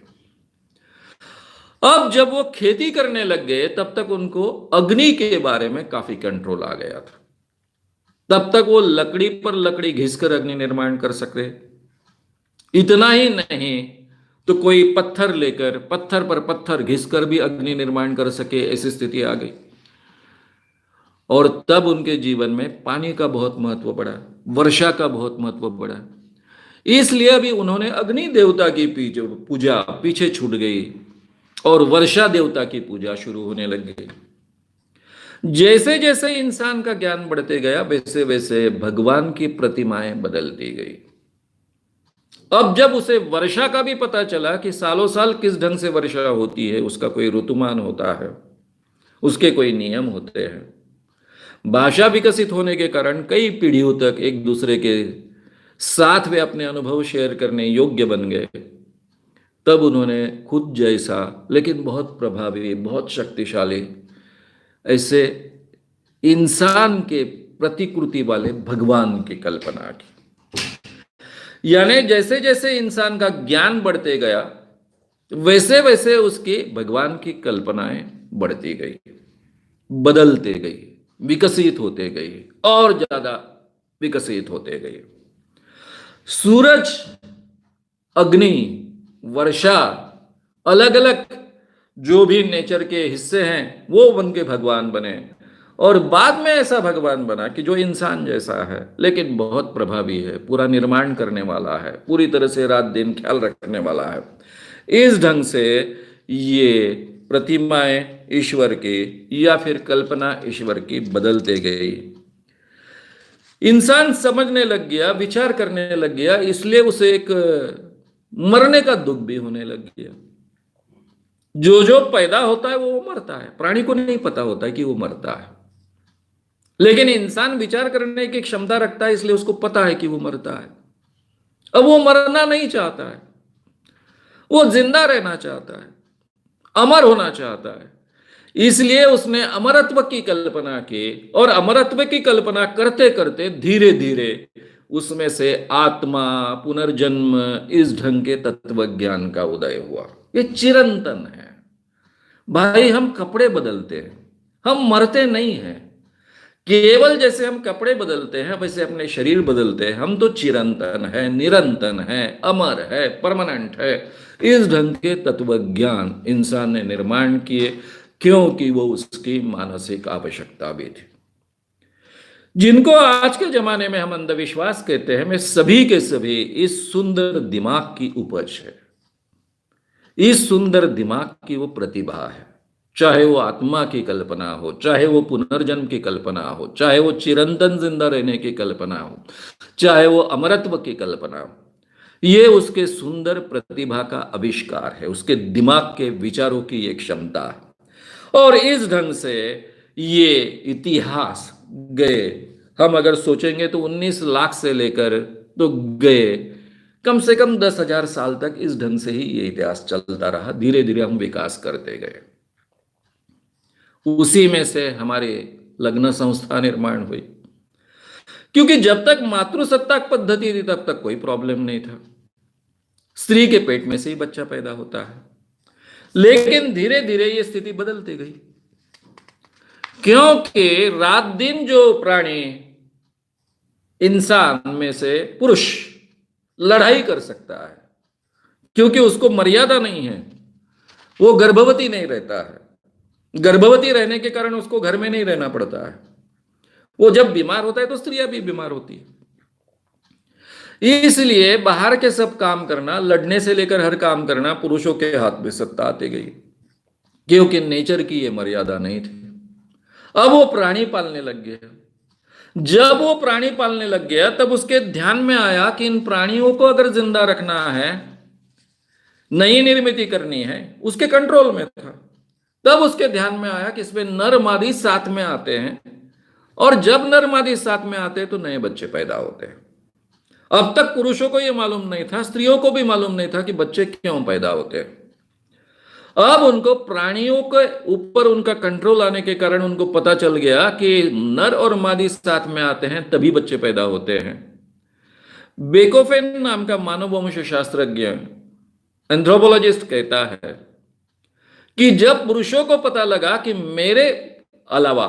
अब जब वो खेती करने लग गए तब तक उनको अग्नि के बारे में काफी कंट्रोल आ गया था। तब तक वो लकड़ी पर लकड़ी घिसकर अग्नि निर्माण कर सकते। इतना ही नहीं तो कोई पत्थर लेकर पत्थर पर पत्थर घिसकर भी अग्नि निर्माण कर सके, ऐसी स्थिति आ गई। और तब उनके जीवन में पानी का बहुत महत्व बढ़ा, वर्षा का बहुत महत्व बढ़ा। इसलिए अभी उन्होंने अग्नि देवता की पूजा पीछे छूट गई और वर्षा देवता की पूजा शुरू होने लग गई। जैसे जैसे इंसान का ज्ञान बढ़ते गया, वैसे वैसे भगवान की प्रतिमाएं बदलती गई। अब जब उसे वर्षा का भी पता चला कि सालों साल किस ढंग से वर्षा होती है, उसका कोई ऋतुमान होता है, उसके कोई नियम होते हैं, भाषा विकसित होने के कारण कई पीढ़ियों तक एक दूसरे के साथ वे अपने अनुभव शेयर करने योग्य बन गए, तब उन्होंने खुद जैसा लेकिन बहुत प्रभावी, बहुत शक्तिशाली ऐसे इंसान के प्रतिकृति वाले भगवान की कल्पना की। यानी जैसे जैसे इंसान का ज्ञान बढ़ते गया, वैसे वैसे उसकी भगवान की कल्पनाएं बढ़ती गई, बदलते गई, विकसित होते गई, और ज्यादा विकसित होते गई। सूरज, अग्नि, वर्षा अलग अलग जो भी नेचर के हिस्से हैं वो बन के भगवान बने, और बाद में ऐसा भगवान बना कि जो इंसान जैसा है लेकिन बहुत प्रभावी है, पूरा निर्माण करने वाला है, पूरी तरह से रात दिन ख्याल रखने वाला है। इस ढंग से ये प्रतिमाएं ईश्वर की या फिर कल्पना ईश्वर की बदलते गई। इंसान समझने लग गया, विचार करने लग गया, इसलिए उसे एक मरने का दुख भी होने लग गया। जो जो पैदा होता है वो मरता है, प्राणी को नहीं पता होता है कि वो मरता है, लेकिन इंसान विचार करने की क्षमता रखता है, इसलिए उसको पता है कि वो मरता है। अब वो मरना नहीं चाहता है, वो जिंदा रहना चाहता है, अमर होना चाहता है, इसलिए उसने अमरत्व की कल्पना की, और अमरत्व की कल्पना करते करते धीरे धीरे उसमें से आत्मा, पुनर्जन्म, इस ढंग के तत्व ज्ञान का उदय हुआ। ये चिरंतन है भाई। हम कपड़े बदलते हैं, हम मरते नहीं हैं। केवल जैसे हम कपड़े बदलते हैं वैसे अपने शरीर बदलते हैं। हम तो चिरंतन है, निरंतन है, अमर है, परमानेंट है। इस ढंग के तत्व ज्ञान इंसान ने निर्माण किए, क्योंकि वो उसकी मानसिक आवश्यकता भी थी। जिनको आज के जमाने में हम अंधविश्वास कहते हैं, वे सभी के सभी इस सुंदर दिमाग की उपज है। इस सुंदर दिमाग की वो प्रतिभा है। चाहे वो आत्मा की कल्पना हो, चाहे वो पुनर्जन्म की कल्पना हो, चाहे वो चिरंतन जिंदा रहने की कल्पना हो, चाहे वो अमरत्व की कल्पना हो, ये उसके सुंदर प्रतिभा का आविष्कार है, उसके दिमाग के विचारों की एक क्षमता है। और इस ढंग से ये इतिहास गए, हम अगर सोचेंगे तो 19 लाख से लेकर तो गए कम से कम 10,000 साल तक इस ढंग से ही ये इतिहास चलता रहा। धीरे धीरे हम विकास करते गए, उसी में से हमारे लग्न संस्था निर्माण हुई। क्योंकि जब तक मातृसत्ताक पद्धति थी तब तक कोई प्रॉब्लम नहीं था, स्त्री के पेट में से ही बच्चा पैदा होता है। लेकिन धीरे धीरे ये स्थिति बदलती गई, क्योंकि रात दिन जो प्राणी इंसान में से पुरुष लड़ाई कर सकता है, क्योंकि उसको मर्यादा नहीं है, वो गर्भवती नहीं रहता है। गर्भवती रहने के कारण उसको घर में नहीं रहना पड़ता है। वो जब बीमार होता है तो स्त्रियां भी बीमार होती है। इसलिए बाहर के सब काम करना, लड़ने से लेकर हर काम करना, पुरुषों के हाथ में सत्ता आती गई, क्योंकि नेचर की ये मर्यादा नहीं थी। अब वो प्राणी पालने लग गया। जब वो प्राणी पालने लग गया तब उसके ध्यान में आया कि इन प्राणियों को अगर जिंदा रखना है, नई निर्मिति करनी है, उसके कंट्रोल में था। तब उसके ध्यान में आया कि इसमें नर मादी साथ में आते हैं, और जब नर मादी साथ में आते हैं तो नए बच्चे पैदा होते हैं। अब तक पुरुषों को यह मालूम नहीं था, स्त्रियों को भी मालूम नहीं था कि बच्चे क्यों पैदा होते हैं। अब उनको प्राणियों के ऊपर उनका कंट्रोल आने के कारण उनको पता चल गया कि नर और मादी साथ में आते हैं तभी बच्चे पैदा होते हैं। बेकोफेन नाम का मानव वंश शास्त्रज्ञ, एंथ्रोपोलॉजिस्ट कहता है कि जब पुरुषों को पता लगा कि मेरे अलावा,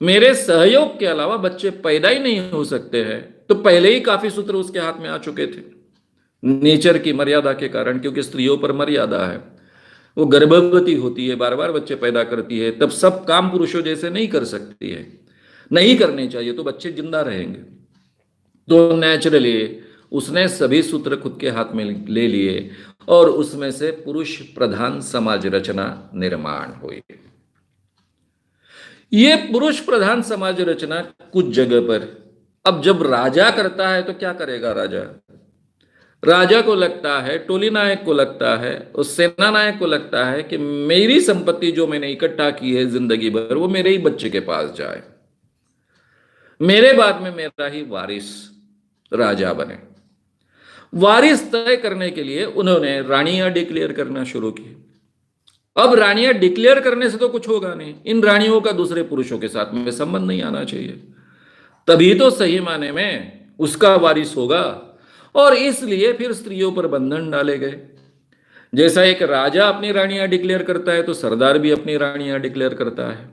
मेरे सहयोग के अलावा बच्चे पैदा ही नहीं हो सकते हैं, तो पहले ही काफी सूत्र उसके हाथ में आ चुके थे नेचर की मर्यादा के कारण। क्योंकि स्त्रियों पर मर्यादा है, वो गर्भवती होती है, बार बार बच्चे पैदा करती है, तब सब काम पुरुषों जैसे नहीं कर सकती है, नहीं करने चाहिए, तो बच्चे जिंदा रहेंगे। तो नेचुरली उसने सभी सूत्र खुद के हाथ में ले लिए, और उसमें से पुरुष प्रधान समाज रचना निर्माण हुई। ये पुरुष प्रधान समाज रचना कुछ जगह पर, अब जब राजा करता है तो क्या करेगा राजा? राजा को लगता है, टोली नायक को लगता है, उस सेना नायक को लगता है कि मेरी संपत्ति जो मैंने इकट्ठा की है जिंदगी भर, वो मेरे ही बच्चे के पास जाए, मेरे बाद में मेरा ही वारिस राजा बने। वारिस तय करने के लिए उन्होंने रानियां डिक्लेयर करना शुरू की। अब रानियां डिक्लेयर करने से तो कुछ होगा नहीं, इन रानियों का दूसरे पुरुषों के साथ में संबंध नहीं आना चाहिए, तभी तो सही माने में उसका वारिस होगा। और इसलिए फिर स्त्रियों पर बंधन डाले गए। जैसा एक राजा अपनी रानियां डिक्लेयर करता है, तो सरदार भी अपनी रानियां डिक्लेयर करता है,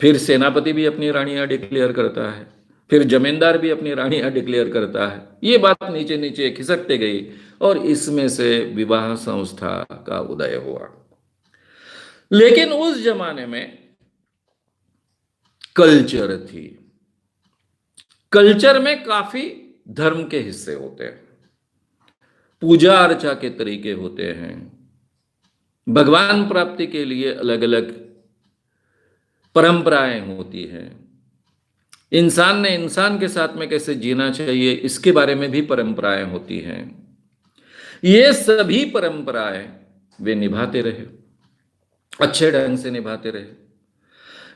फिर सेनापति भी अपनी रानियां डिक्लेयर करता है, फिर जमींदार भी अपनी रानियां डिक्लेयर करता है। ये बात नीचे नीचे खिसकते गई, और इसमें से विवाह संस्था का उदय हुआ। लेकिन उस जमाने में कल्चर थी। कल्चर में काफी धर्म के हिस्से होते हैं, पूजा अर्चा के तरीके होते हैं, भगवान प्राप्ति के लिए अलग अलग परंपराएं होती हैं, इंसान ने इंसान के साथ में कैसे जीना चाहिए इसके बारे में भी परंपराएं होती हैं। ये सभी परंपराएं वे निभाते रहे, अच्छे ढंग से निभाते रहे।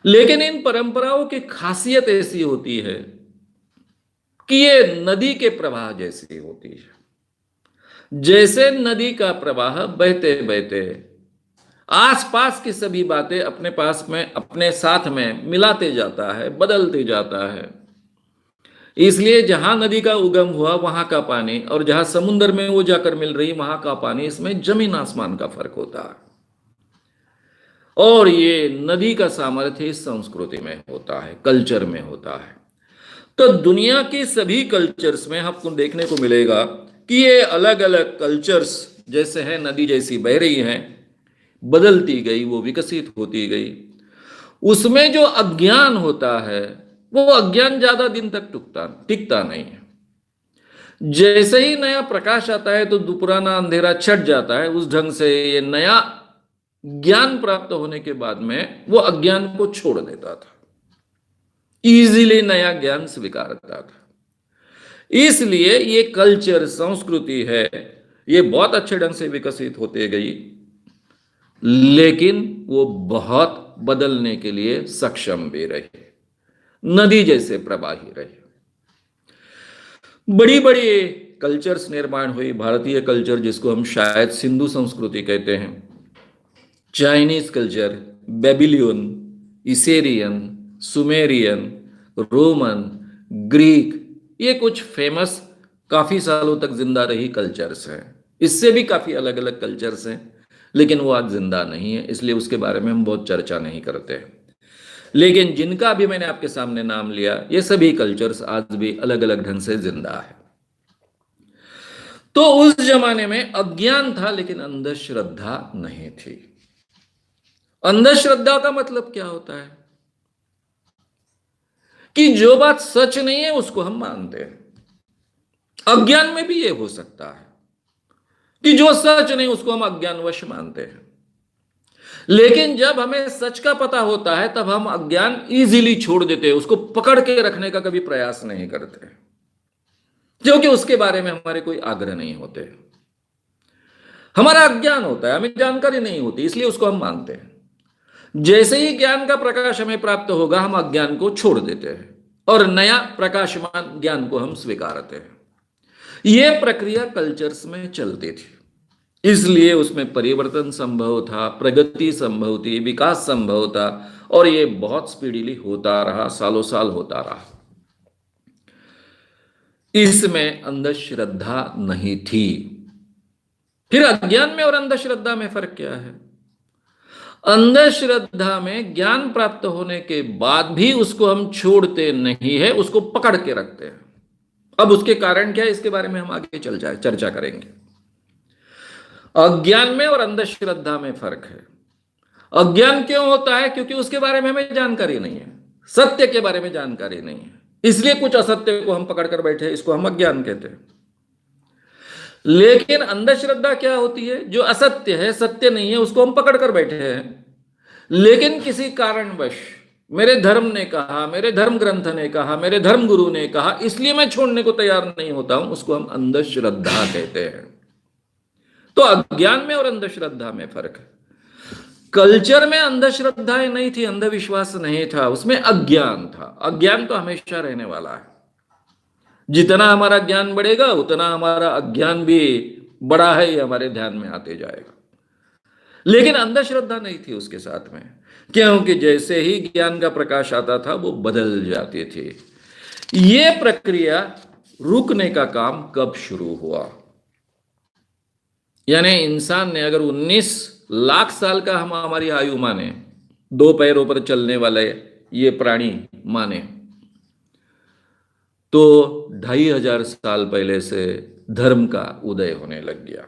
लेकिन इन परंपराओं की खासियत ऐसी होती है कि ये नदी के प्रवाह जैसी होती है। जैसे नदी का प्रवाह बहते बहते आसपास की सभी बातें अपने पास में, अपने साथ में मिलाते जाता है, बदलते जाता है। इसलिए जहां नदी का उगम हुआ वहां का पानी और जहां समुद्र में वो जाकर मिल रही वहां का पानी, इसमें जमीन आसमान का फर्क होता है। और ये नदी का सामर्थ्य इस संस्कृति में होता है, कल्चर में होता है। तो दुनिया की सभी कल्चर्स में आपको देखने को मिलेगा कि ये अलग अलग कल्चर्स जैसे हैं, नदी जैसी बह रही हैं, बदलती गई, वो विकसित होती गई। उसमें जो अज्ञान होता है वो अज्ञान ज्यादा दिन तक टिकता नहीं है। जैसे ही नया प्रकाश आता है तो पुराना अंधेरा छट जाता है। उस ढंग से ये नया ज्ञान प्राप्त होने के बाद में वो अज्ञान को छोड़ देता था, इजीली नया ज्ञान स्वीकारता था। इसलिए ये कल्चर, संस्कृति है, ये बहुत अच्छे ढंग से विकसित होते गई, लेकिन वो बहुत बदलने के लिए सक्षम भी रहे, नदी जैसे प्रवाही रहे। बड़ी बड़ी कल्चर्स निर्माण हुई। भारतीय कल्चर जिसको हम शायद सिंधु संस्कृति कहते हैं, Chinese culture, Babylon, Assyrian, Sumerian, Roman, Greek, ये कुछ फेमस काफी सालों तक जिंदा रही कल्चर्स हैं। इससे भी काफी अलग अलग कल्चर्स हैं, लेकिन वो आज जिंदा नहीं है, इसलिए उसके बारे में हम बहुत चर्चा नहीं करते। लेकिन जिनका भी मैंने आपके सामने नाम लिया, ये सभी कल्चर्स आज भी अलग अलग ढंग से जिंदा है। तो उस जमाने में अज्ञान था लेकिन अंधश्रद्धा नहीं थी। अंधश्रद्धा का मतलब क्या होता है कि जो बात सच नहीं है उसको हम मानते हैं। अज्ञान में भी ये हो सकता है कि जो सच नहीं उसको हम अज्ञानवश मानते हैं। लेकिन जब हमें सच का पता होता है तब हम अज्ञान इजीली छोड़ देते हैं, उसको पकड़ के रखने का कभी प्रयास नहीं करते, क्योंकि उसके बारे में हमारे कोई आग्रह नहीं होते। हमारा अज्ञान होता है, हमें जानकारी नहीं होती, इसलिए उसको हम मानते हैं। जैसे ही ज्ञान का प्रकाश हमें प्राप्त होगा हम अज्ञान को छोड़ देते हैं और नया प्रकाशमान ज्ञान को हम स्वीकारते हैं। यह प्रक्रिया कल्चर्स में चलती थी, इसलिए उसमें परिवर्तन संभव था, प्रगति संभव थी, विकास संभव था, और यह बहुत स्पीडीली होता रहा, सालों साल होता रहा। इसमें अंधश्रद्धा नहीं थी। फिर अज्ञान में और अंधश्रद्धा में फर्क क्या है? अंधश्रद्धा में ज्ञान प्राप्त होने के बाद भी उसको हम छोड़ते नहीं है, उसको पकड़ के रखते हैं। अब उसके कारण क्या है इसके बारे में हम आगे चर्चा करेंगे। अज्ञान में और अंधश्रद्धा में फर्क है। अज्ञान क्यों होता है? क्योंकि उसके बारे में हमें जानकारी नहीं है, सत्य के बारे में जानकारी नहीं है, इसलिए कुछ असत्य को हम पकड़ कर बैठे, इसको हम अज्ञान कहते हैं। लेकिन अंधश्रद्धा क्या होती है? जो असत्य है, सत्य नहीं है, उसको हम पकड़ कर बैठे हैं, लेकिन किसी कारणवश मेरे धर्म ने कहा, मेरे धर्म ग्रंथ ने कहा, मेरे धर्म गुरु ने कहा, इसलिए मैं छोड़ने को तैयार नहीं होता हूं, उसको हम अंधश्रद्धा कहते हैं। तो अज्ञान में और अंधश्रद्धा में फर्क है। कल्चर में अंधश्रद्धाएं नहीं थी, अंधविश्वास नहीं था, उसमें अज्ञान था। अज्ञान तो हमेशा रहने वाला है। जितना हमारा ज्ञान बढ़ेगा उतना हमारा अज्ञान भी बड़ा है, ये हमारे ध्यान में आते जाएगा। लेकिन अंधश्रद्धा नहीं थी उसके साथ में, क्योंकि जैसे ही ज्ञान का प्रकाश आता था वो बदल जाती थी। ये प्रक्रिया रुकने का काम कब शुरू हुआ? यानी इंसान ने अगर 19 लाख साल का हम हमारी आयु माने, 2 पैरों पर चलने वाले ये प्राणी माने, तो 2500 साल पहले से धर्म का उदय होने लग गया।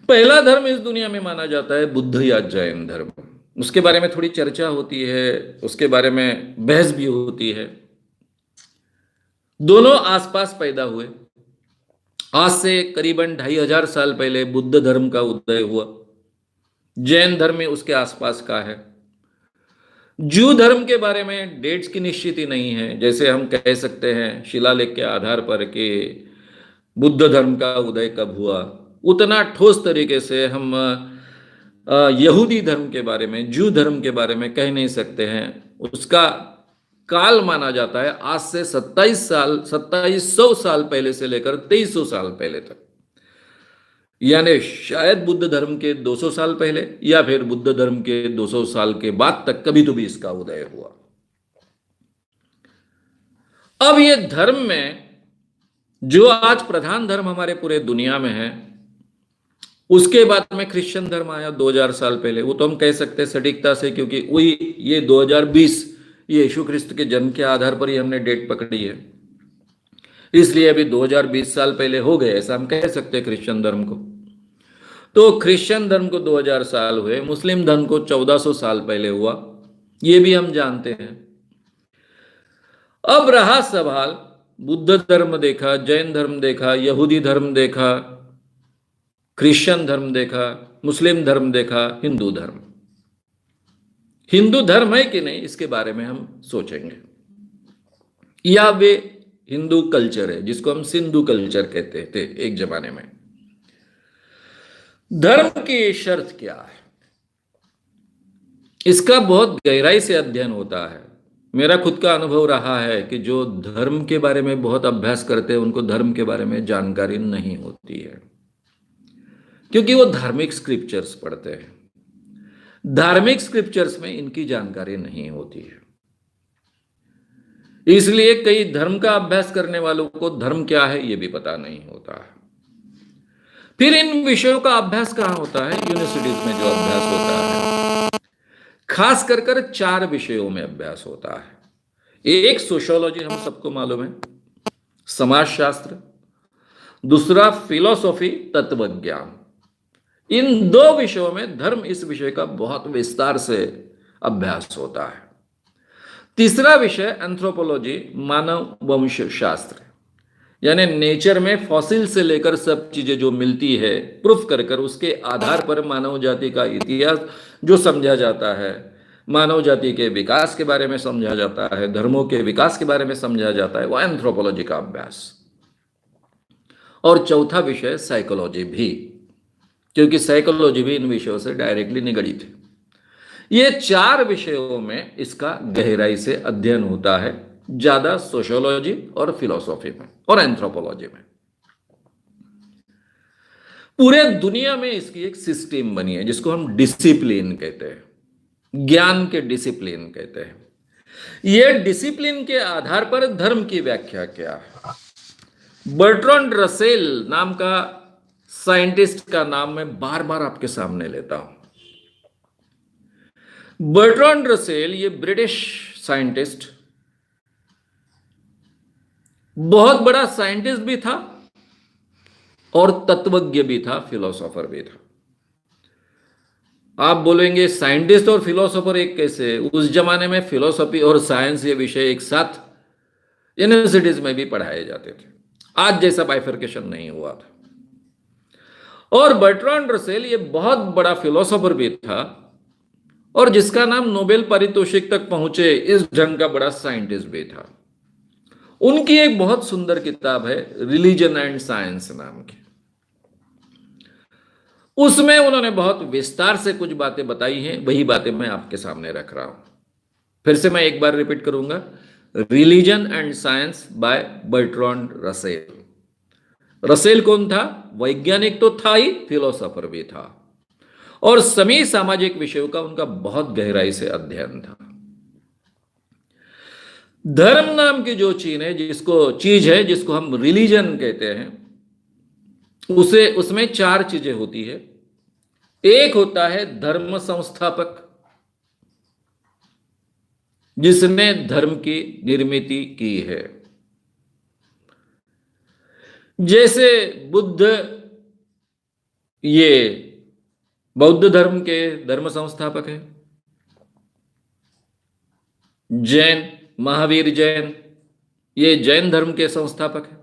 पहला धर्म इस दुनिया में माना जाता है बुद्ध या जैन धर्म। उसके बारे में थोड़ी चर्चा होती है, उसके बारे में बहस भी होती है। दोनों आसपास पैदा हुए। आज से करीबन 2500 साल पहले बुद्ध धर्म का उदय हुआ। जैन धर्म में उसके आसपास का है। जू धर्म के बारे में डेट्स की निश्चित नहीं है। जैसे हम कह सकते हैं शिलालेख के आधार पर कि बुद्ध धर्म का उदय कब हुआ, उतना ठोस तरीके से हम यहूदी धर्म के बारे में, जू धर्म के बारे में कह नहीं सकते हैं। उसका काल माना जाता है आज से 2700 साल पहले से लेकर 2300 साल पहले तक। यानी शायद बुद्ध धर्म के 200 साल पहले या फिर बुद्ध धर्म के 200 साल के बाद तक कभी तो भी इसका उदय हुआ। अब ये धर्म में जो आज प्रधान धर्म हमारे पूरे दुनिया में है, उसके बाद में क्रिश्चियन धर्म आया 2000 साल पहले। वो तो हम कह सकते हैं सटीकता से, क्योंकि वही ये 2020 ये यीशु ख्रिस्त के जन्म के आधार पर ही हमने डेट पकड़ी है, इसलिए अभी 2020 साल पहले हो गए, ऐसा हम कह सकते हैं क्रिश्चियन धर्म को। तो क्रिश्चियन धर्म को 2000 साल हुए, मुस्लिम धर्म को 1400 साल पहले हुआ, ये भी हम जानते हैं। अब रहा सवाल, बुद्ध धर्म देखा, जैन धर्म देखा, यहूदी धर्म देखा, क्रिश्चियन धर्म देखा, मुस्लिम धर्म देखा, हिंदू धर्म। हिंदू धर्म है कि नहीं इसके बारे में हम सोचेंगे, या वे हिंदू कल्चर है जिसको हम सिंधु कल्चर कहते थे एक जमाने में। धर्म की शर्त क्या है, इसका बहुत गहराई से अध्ययन होता है। मेरा खुद का अनुभव रहा है कि जो धर्म के बारे में बहुत अभ्यास करते हैं उनको धर्म के बारे में जानकारी नहीं होती है, क्योंकि वो धार्मिक स्क्रिप्चर्स पढ़ते हैं। धार्मिक स्क्रिप्चर्स में इनकी जानकारी नहीं होती है, इसलिए कई धर्म का अभ्यास करने वालों को धर्म क्या है ये भी पता नहीं होता है। फिर इन विषयों का अभ्यास कहां होता है? यूनिवर्सिटीज में जो अभ्यास होता है, खास कर 4 विषयों में अभ्यास होता है। एक सोशियोलॉजी, हम सबको मालूम है, समाजशास्त्र। दूसरा फिलॉसफी, तत्वज्ञान। इन 2 विषयों में धर्म इस विषय का बहुत विस्तार से अभ्यास होता है। तीसरा विषय एंथ्रोपोलॉजी, मानव वंश शास्त्र, यानी नेचर में फॉसिल से लेकर सब चीजें जो मिलती है प्रूफ कर उसके आधार पर मानव जाति का इतिहास जो समझा जाता है, मानव जाति के विकास के बारे में समझा जाता है, धर्मों के विकास के बारे में समझा जाता है, वह एंथ्रोपोलॉजी का अभ्यास। और चौथा विषय साइकोलॉजी भी, क्योंकि साइकोलॉजी भी इन विषयों से डायरेक्टली निगड़ित है। ये 4 विषयों में इसका गहराई से अध्ययन होता है, ज्यादा सोशियोलॉजी और फिलॉसफी में और एंथ्रोपोलॉजी में। पूरे दुनिया में इसकी एक सिस्टम बनी है जिसको हम डिसिप्लिन कहते हैं, ज्ञान के डिसिप्लिन कहते हैं। यह डिसिप्लिन के आधार पर धर्म की व्याख्या क्या है? बर्ट्रांड रसेल नाम का साइंटिस्ट का नाम मैं बार बार आपके सामने लेता हूं। बर्ट्रांड रसेल ये ब्रिटिश साइंटिस्ट, बहुत बड़ा साइंटिस्ट भी था और तत्वज्ञ भी था, फिलोसोफर भी था। आप बोलेंगे साइंटिस्ट और फिलोसोफर एक कैसे? उस जमाने में फिलोसफी और साइंस ये विषय एक साथ यूनिवर्सिटीज में भी पढ़ाए जाते थे, आज जैसा बाइफर्केशन नहीं हुआ था। और बर्ट्रांड रसेल ये बहुत बड़ा फिलोसोफर भी था और जिसका नाम नोबेल पारितोषिक तक पहुंचे, इस ढंग का बड़ा साइंटिस्ट भी था। उनकी एक बहुत सुंदर किताब है रिलीजन एंड साइंस नाम की। उसमें उन्होंने बहुत विस्तार से कुछ बातें बताई हैं, वही बातें मैं आपके सामने रख रहा हूं। फिर से मैं एक बार रिपीट करूंगा, religion and science by Bertrand Russell. Russell कौन था? वैज्ञानिक तो था ही, फिलोसोफर भी था और सभी सामाजिक विषयों का उनका बहुत गहराई से अध्ययन था। धर्म नाम की जो चीज है जिसको हम रिलीजन कहते हैं, उसमें 4 चीजें होती है। एक होता है धर्म संस्थापक, जिसने धर्म की निर्मित की है। जैसे बुद्ध ये बौद्ध धर्म के धर्म संस्थापक है। जैन, महावीर जैन, ये जैन धर्म के संस्थापक है।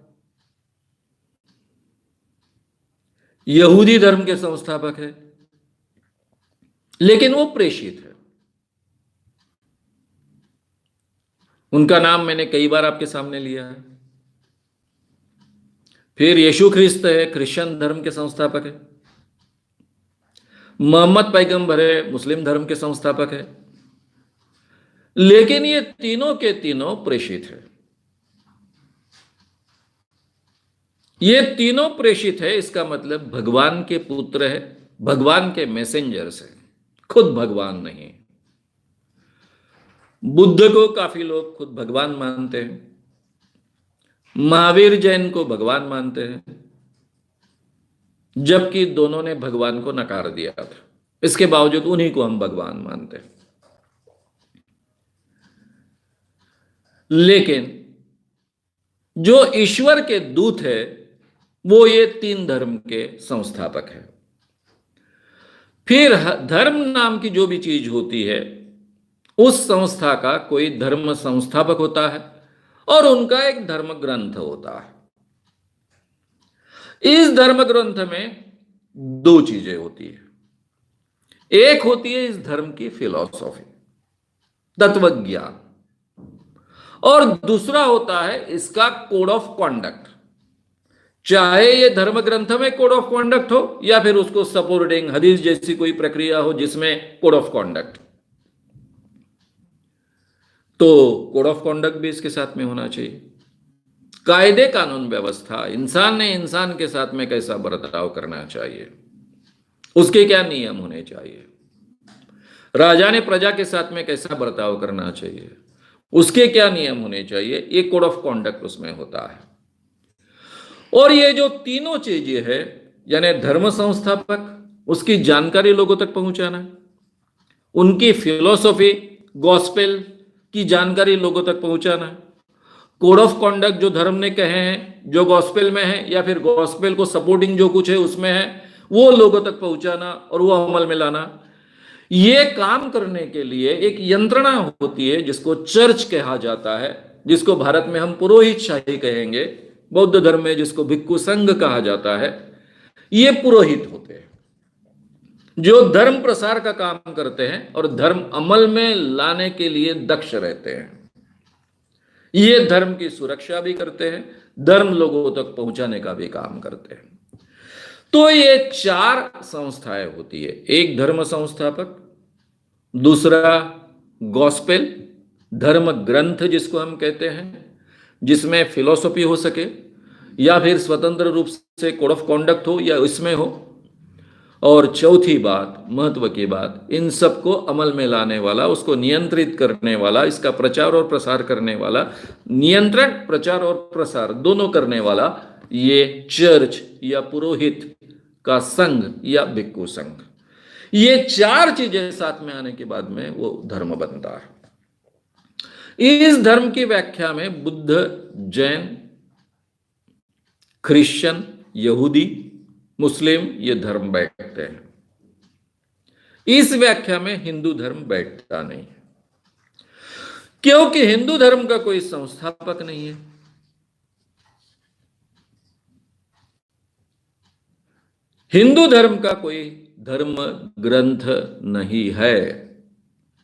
यहूदी धर्म के संस्थापक है, लेकिन वो प्रेषित है। उनका नाम मैंने कई बार आपके सामने लिया है। फिर यीशु ख्रिस्त है, क्रिश्चियन धर्म के संस्थापक है। मोहम्मद पैगंबर है, मुस्लिम धर्म के संस्थापक है। लेकिन ये तीनों के तीनों प्रेषित है। ये तीनों प्रेषित है, इसका मतलब भगवान के पुत्र है, भगवान के मैसेंजर्स है, खुद भगवान नहीं। बुद्ध को काफी लोग खुद भगवान मानते हैं, महावीर जैन को भगवान मानते हैं, जबकि दोनों ने भगवान को नकार दिया था। इसके बावजूद उन्हीं को हम भगवान मानते हैं। लेकिन जो ईश्वर के दूत है वो ये तीन धर्म के संस्थापक है। फिर धर्म नाम की जो भी चीज होती है, उस संस्था का कोई धर्म संस्थापक होता है और उनका एक धर्म ग्रंथ होता है। इस धर्म ग्रंथ में दो चीजें होती है। एक होती है इस धर्म की फिलॉसफी, तत्वज्ञान, और दूसरा होता है इसका कोड ऑफ कॉन्डक्ट। चाहे ये धर्म ग्रंथ में कोड ऑफ कॉन्डक्ट हो या फिर उसको सपोर्टिंग हदीस जैसी कोई प्रक्रिया हो जिसमें कोड ऑफ कॉन्डक्ट, तो कोड ऑफ कॉन्डक्ट भी इसके साथ में होना चाहिए। कायदे कानून व्यवस्था, इंसान ने इंसान के साथ में कैसा बर्ताव करना चाहिए, उसके क्या नियम होने चाहिए, राजा ने प्रजा के साथ में कैसा बर्ताव करना चाहिए, उसके क्या नियम होने चाहिए, ये कोड ऑफ कॉन्डक्ट उसमें होता है। और ये जो तीनों चीजें है, यानी धर्म संस्थापक, उसकी जानकारी लोगों तक पहुंचाना, उनकी फिलॉसफी गॉस्पेल की जानकारी लोगों तक पहुंचाना, कोड ऑफ कॉन्डक्ट जो धर्म ने कहे हैं, जो गॉस्पेल में है या फिर गॉस्पेल को सपोर्टिंग जो कुछ है उसमें है, वो लोगों तक पहुंचाना और वो अमल में लाना। ये काम करने के लिए एक यंत्रणा होती है जिसको चर्च कहा जाता है, जिसको भारत में हम पुरोहित शाही कहेंगे, बौद्ध धर्म में जिसको भिक्खु संघ कहा जाता है। ये पुरोहित होते हैं जो धर्म प्रसार का काम करते हैं और धर्म अमल में लाने के लिए दक्ष रहते हैं। ये धर्म की सुरक्षा भी करते हैं, धर्म लोगों तक पहुंचाने का भी काम करते हैं। तो ये चार संस्थाएं होती है, एक धर्म संस्थापक, दूसरा गॉस्पेल, धर्म ग्रंथ जिसको हम कहते हैं, जिसमें फिलॉसफी हो सके या फिर स्वतंत्र रूप से कोड ऑफ कॉन्डक्ट हो या इसमें हो, और चौथी बात, महत्व की बात, इन सबको अमल में लाने वाला, उसको नियंत्रित करने वाला, इसका प्रचार और प्रसार करने वाला, नियंत्रण, प्रचार और प्रसार दोनों करने वाला, ये चर्च या पुरोहित का संघ या भिक्खु संघ। ये चार चीजें साथ में आने के बाद में वो धर्म बनता है। इस धर्म की व्याख्या में बुद्ध, जैन, क्रिश्चियन, यहूदी, मुस्लिम ये धर्म बैठते हैं। इस व्याख्या में हिंदू धर्म बैठता नहीं है, क्योंकि हिंदू धर्म का कोई संस्थापक नहीं है। हिंदू धर्म का कोई धर्म ग्रंथ नहीं है।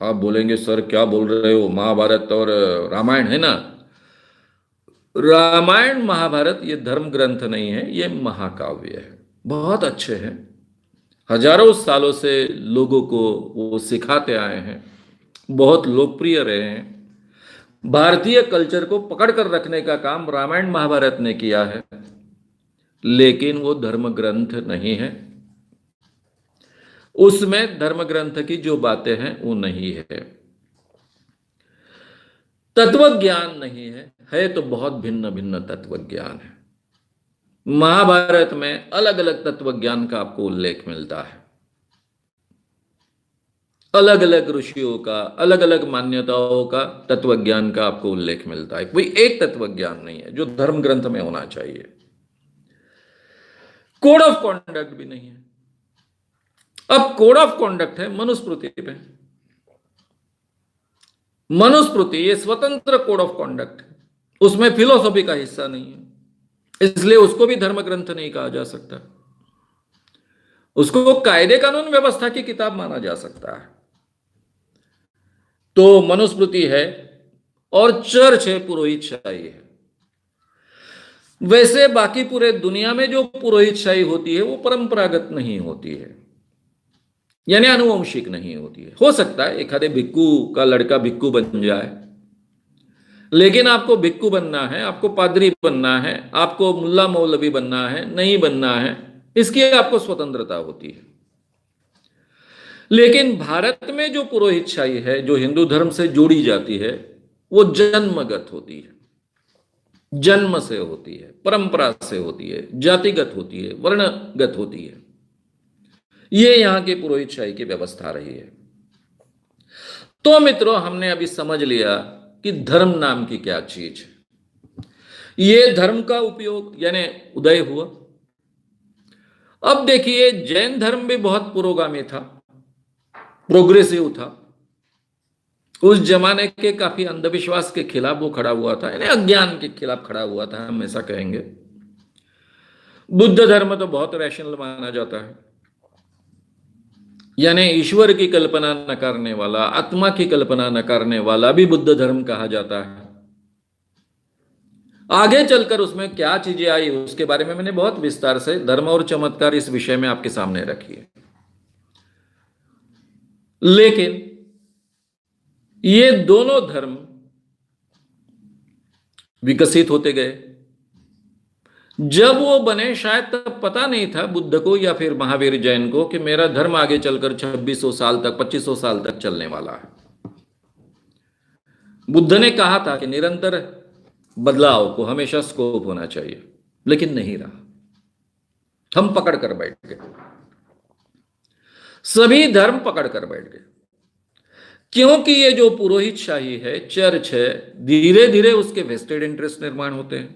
आप बोलेंगे सर क्या बोल रहे हो, महाभारत और रामायण है ना। रामायण महाभारत ये धर्म ग्रंथ नहीं है, ये महाकाव्य है, बहुत अच्छे हैं, हजारों सालों से लोगों को वो सिखाते आए हैं, बहुत लोकप्रिय रहे हैं। भारतीय कल्चर को पकड़ कर रखने का काम रामायण महाभारत ने किया है, लेकिन वो धर्म ग्रंथ नहीं है। उसमें धर्म ग्रंथ की जो बातें हैं वो नहीं है। तत्व ज्ञान नहीं है, है तो बहुत भिन्न भिन्न तत्व ज्ञान है। महाभारत में अलग अलग तत्व ज्ञान का आपको उल्लेख मिलता है, अलग अलग ऋषियों का, अलग अलग मान्यताओं का तत्व ज्ञान का आपको उल्लेख मिलता है। कोई एक तत्व ज्ञान नहीं है जो धर्म ग्रंथ में होना चाहिए। कोड ऑफ कॉन्डक्ट भी नहीं है। अब कोड ऑफ कॉन्डक्ट है मनुस्मृति पे। मनुस्मृति ये स्वतंत्र कोड ऑफ कॉन्डक्ट है, उसमें फिलोसॉफी का हिस्सा नहीं है, इसलिए उसको भी धर्म ग्रंथ नहीं कहा जा सकता। उसको कायदे कानून व्यवस्था की किताब माना जा सकता है। तो मनुस्मृति है और चर्च है, पुरोहितशाही है। वैसे बाकी पूरे दुनिया में जो पुरोहितशाही होती है वो परंपरागत नहीं होती है, यानी आनुवंशिक नहीं होती है। हो सकता है एक आधे भिक्खू का लड़का भिक्खू बन जाए, लेकिन आपको भिक्खू बनना है, आपको पादरी बनना है, आपको मुल्ला मौलवी बनना है, नहीं बनना है, इसकी आपको स्वतंत्रता होती है। लेकिन भारत में जो पुरोहितशाही है, जो हिंदू धर्म से जोड़ी जाती है, वो जन्मगत होती है, जन्म से होती है, परंपरा से होती है, जातिगत होती है, वर्णगत होती है। ये यहां की पुरोहितशाही की व्यवस्था रही है। तो मित्रों, हमने अभी समझ लिया कि धर्म नाम की क्या चीज है। ये धर्म का उपयोग यानी उदय हुआ। अब देखिए, जैन धर्म भी बहुत पुरोगामी था, प्रोग्रेसिव था। उस जमाने के काफी अंधविश्वास के खिलाफ वो खड़ा हुआ था, यानी अज्ञान के खिलाफ खड़ा हुआ था, हम ऐसा कहेंगे। बुद्ध धर्म तो बहुत रैशनल माना जाता है, यानी ईश्वर की कल्पना न करने वाला, आत्मा की कल्पना न करने वाला भी बुद्ध धर्म कहा जाता है। आगे चलकर उसमें क्या चीजें आई उसके बारे में मैंने बहुत विस्तार से धर्म और चमत्कार इस विषय में आपके सामने रखी है। लेकिन ये दोनों धर्म विकसित होते गए। जब वो बने, शायद तब पता नहीं था बुद्ध को या फिर महावीर जैन को कि मेरा धर्म आगे चलकर 2600 साल तक, 2500 साल तक चलने वाला है। बुद्ध ने कहा था कि निरंतर बदलाव को हमेशा स्कोप होना चाहिए, लेकिन नहीं रहा। हम पकड़ कर बैठ गए, सभी धर्म पकड़ कर बैठ गए, क्योंकि ये जो पुरोहितशाही है, चर्च है, धीरे धीरे उसके वेस्टेड इंटरेस्ट निर्माण होते हैं,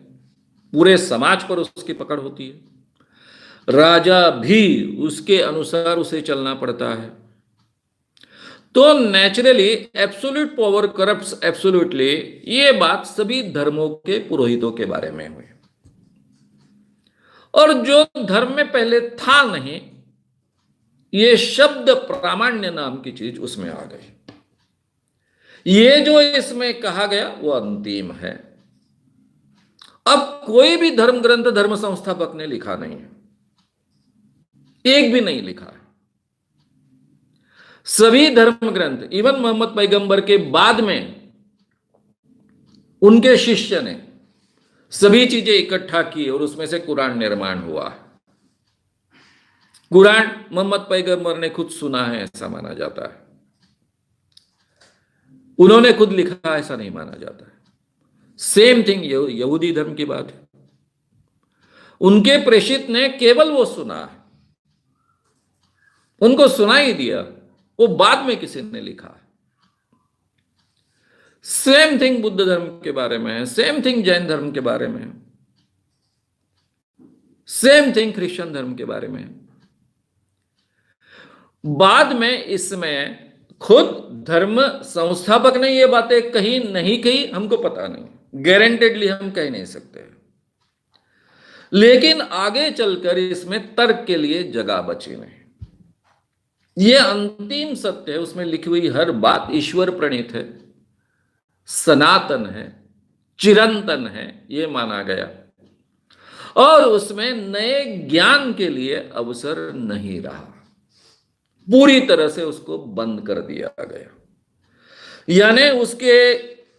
पूरे समाज पर उसकी पकड़ होती है, राजा भी उसके अनुसार उसे चलना पड़ता है। तो naturally absolute power corrupts absolutely, ये बात सभी धर्मों के पुरोहितों के बारे में हुई। और जो धर्म में पहले था नहीं, ये शब्द प्रामाण्य नाम की चीज उसमें आ गई। ये जो इसमें कहा गया वो अंतिम है। अब कोई भी धर्म ग्रंथ धर्म संस्थापक ने लिखा नहीं है, एक भी नहीं लिखा है। सभी धर्म ग्रंथ, इवन मोहम्मद पैगंबर के बाद में उनके शिष्य ने सभी चीजें इकट्ठा की और उसमें से कुरान निर्माण हुआ। कुरान मोहम्मद पैगंबर ने खुद सुना है ऐसा माना जाता है, उन्होंने खुद लिखा ऐसा नहीं माना जाता है। सेम थिंग यहूदी धर्म की बात है, उनके प्रेषित ने केवल वो सुना है, उनको सुनाई दिया, वो बाद में किसी ने लिखा है। सेम थिंग बुद्ध धर्म के बारे में है, सेम थिंग जैन धर्म के बारे में है, सेम थिंग क्रिश्चियन धर्म के बारे में है। बाद में इसमें खुद धर्म संस्थापक ने ये बातें कही नहीं कही हमको पता नहीं, गारंटेडली हम कह नहीं सकते, लेकिन आगे चलकर इसमें तर्क के लिए जगह बची नहीं। ये अंतिम सत्य है, उसमें लिखी हुई हर बात ईश्वर प्रणीत है, सनातन है, चिरंतन है, ये माना गया। और उसमें नए ज्ञान के लिए अवसर नहीं रहा, पूरी तरह से उसको बंद कर दिया गया, यानी उसके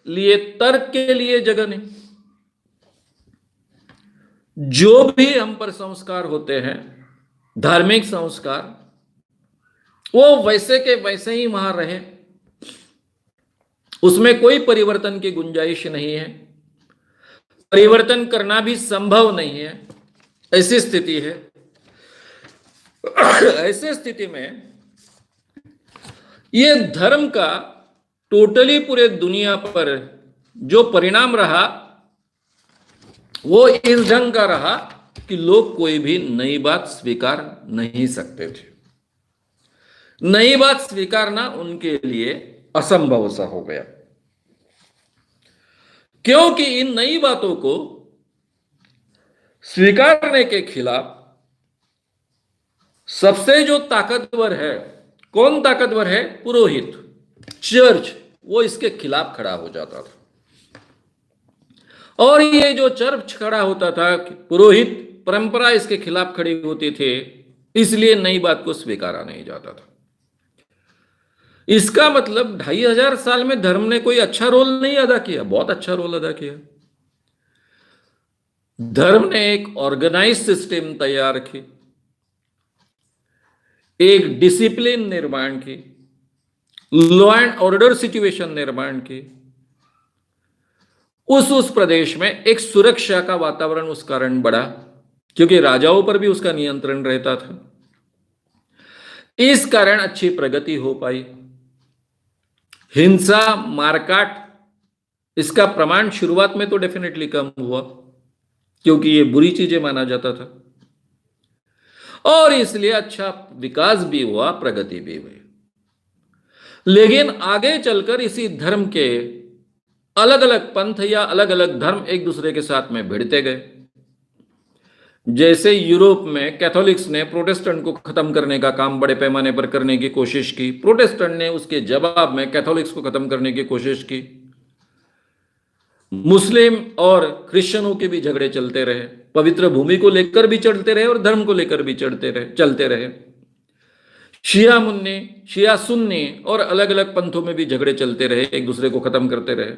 लिए तर्क के लिए जगह नहीं। जो भी हम पर संस्कार होते हैं, धार्मिक संस्कार, वो वैसे के वैसे ही वहां रहे, उसमें कोई परिवर्तन की गुंजाइश नहीं है, परिवर्तन करना भी संभव नहीं है। ऐसी स्थिति है। ऐसी स्थिति में ये धर्म का टोटली पूरे दुनिया पर जो परिणाम रहा वो इस ढंग का रहा कि लोग कोई भी नई बात स्वीकार नहीं सकते थे। नई बात स्वीकारना उनके लिए असंभव सा हो गया, क्योंकि इन नई बातों को स्वीकारने के खिलाफ सबसे जो ताकतवर है, कौन ताकतवर है? पुरोहित, चर्च, वो इसके खिलाफ खड़ा हो जाता था। और ये जो चर्च खड़ा होता था, पुरोहित परंपरा इसके खिलाफ खड़ी होती थे, इसलिए नई बात को स्वीकारा नहीं जाता था। इसका मतलब 2500 साल में धर्म ने कोई अच्छा रोल नहीं अदा किया, बहुत अच्छा रोल अदा किया। धर्म ने एक ऑर्गेनाइज सिस्टम तैयार की, एक डिसिप्लिन निर्माण की, लॉ एंड ऑर्डर सिचुएशन निर्माण की। उस प्रदेश में एक सुरक्षा का वातावरण उस कारण बढ़ा, क्योंकि राजाओं पर भी उसका नियंत्रण रहता था। इस कारण अच्छी प्रगति हो पाई। हिंसा, मारकाट, इसका प्रमाण शुरुआत में तो डेफिनेटली कम हुआ, क्योंकि ये बुरी चीजें माना जाता था, और इसलिए अच्छा विकास भी हुआ, प्रगति भी हुई। लेकिन आगे चलकर इसी धर्म के अलग अलग पंथ या अलग अलग धर्म एक दूसरे के साथ में भिड़ते गए। जैसे यूरोप में कैथोलिक्स ने प्रोटेस्टेंट को खत्म करने का काम बड़े पैमाने पर करने की कोशिश की, प्रोटेस्टेंट ने उसके जवाब में कैथोलिक्स को खत्म करने की कोशिश की। मुस्लिम और क्रिश्चियनों के भी झगड़े चलते रहे, पवित्र भूमि को लेकर भी चलते रहे और धर्म को लेकर भी चलते रहे। शिया मुन्नी, शिया सुन्नी और अलग अलग पंथों में भी झगड़े चलते रहे, एक दूसरे को खत्म करते रहे।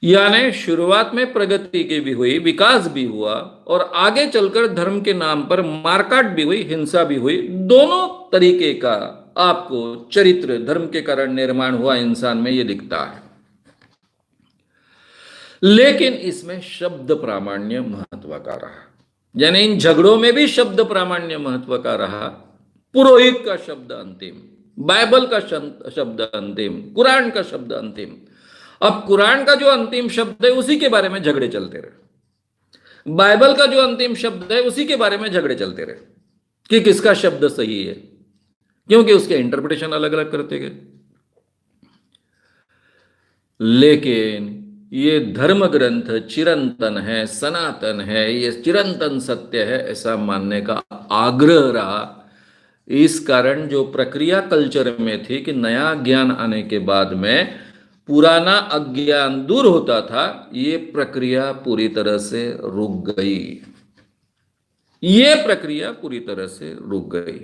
यानी शुरुआत में प्रगति की भी हुई, विकास भी हुआ, और आगे चलकर धर्म के नाम पर मारकाट भी हुई, हिंसा भी हुई। दोनों तरीके का आपको चरित्र धर्म के कारण निर्माण हुआ इंसान में ये दिखता है। लेकिन इसमें शब्द प्रामाण्य महत्व का रहा, यानी इन झगड़ों में भी शब्द प्रामाण्य महत्व का रहा। पुरोहित का शब्द अंतिम, बाइबल का शब्द अंतिम, कुरान का शब्द अंतिम। अब कुरान का जो अंतिम शब्द है उसी के बारे में झगड़े चलते रहे, बाइबल का जो अंतिम शब्द है उसी के बारे में झगड़े चलते रहे कि किसका शब्द सही है, क्योंकि उसके इंटरप्रिटेशन अलग अलग करते गए। लेकिन ये धर्म ग्रंथ चिरंतन है, सनातन है, ये चिरंतन सत्य है, ऐसा मानने का आग्रह रहा। इस कारण जो प्रक्रिया कल्चर में थी कि नया ज्ञान आने के बाद में पुराना अज्ञान दूर होता था, ये प्रक्रिया पूरी तरह से रुक गई। ये प्रक्रिया पूरी तरह से रुक गई।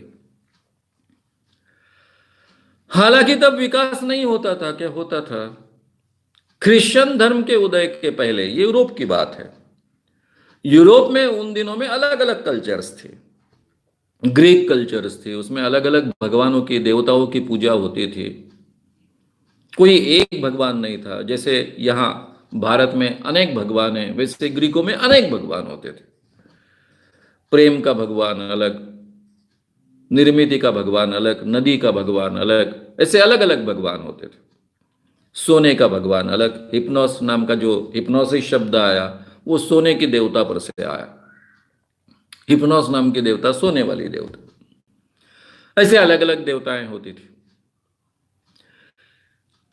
हालांकि तब विकास नहीं होता था, क्या होता था? क्रिश्चियन धर्म के उदय के पहले, ये यूरोप की बात है, यूरोप में उन दिनों में अलग अलग कल्चर्स थे। ग्रीक कल्चर्स थे, उसमें अलग अलग भगवानों की, देवताओं की पूजा होती थी। कोई एक भगवान नहीं था। जैसे यहां भारत में अनेक भगवान हैं, वैसे ग्रीकों में अनेक भगवान होते थे। प्रेम का भगवान अलग, निर्मिति का भगवान अलग, नदी का भगवान अलग, ऐसे अलग अलग भगवान होते थे। सोने का भगवान अलग, हिप्नोस नाम का जो हिप्नोसिस शब्द आया वो सोने की देवता पर से आया। हिप्नोस नाम की देवता सोने वाली देवता। ऐसे अलग अलग देवताएं होती थी।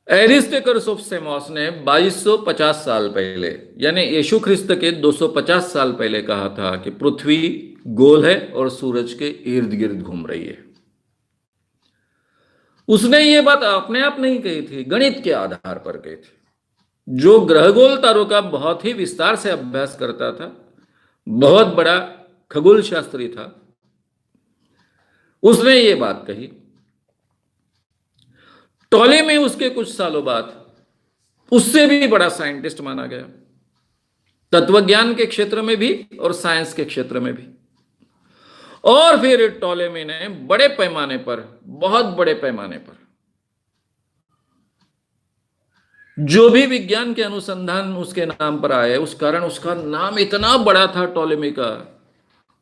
एरिस्टोकर्स ऑफ सेमोस ने 2250 साल पहले, यानी यीशु ख्रिस्त के 250 साल पहले कहा था कि पृथ्वी गोल है और सूरज के इर्द गिर्द घूम रही है। उसने ये बात अपने आप नहीं कही थी, गणित के आधार पर कही थी। जो ग्रहगोल तारों का बहुत ही विस्तार से अभ्यास करता था, बहुत बड़ा खगोल शास्त्री था, उसने ये बात कही। टॉलेमी उसके कुछ सालों बाद उससे भी बड़ा साइंटिस्ट माना गया, तत्वज्ञान के क्षेत्र में भी और साइंस के क्षेत्र में भी। और फिर टॉलेमी ने बड़े पैमाने पर, बहुत बड़े पैमाने पर जो भी विज्ञान के अनुसंधान उसके नाम पर आए, उस कारण उसका नाम इतना बड़ा था टॉलेमी का।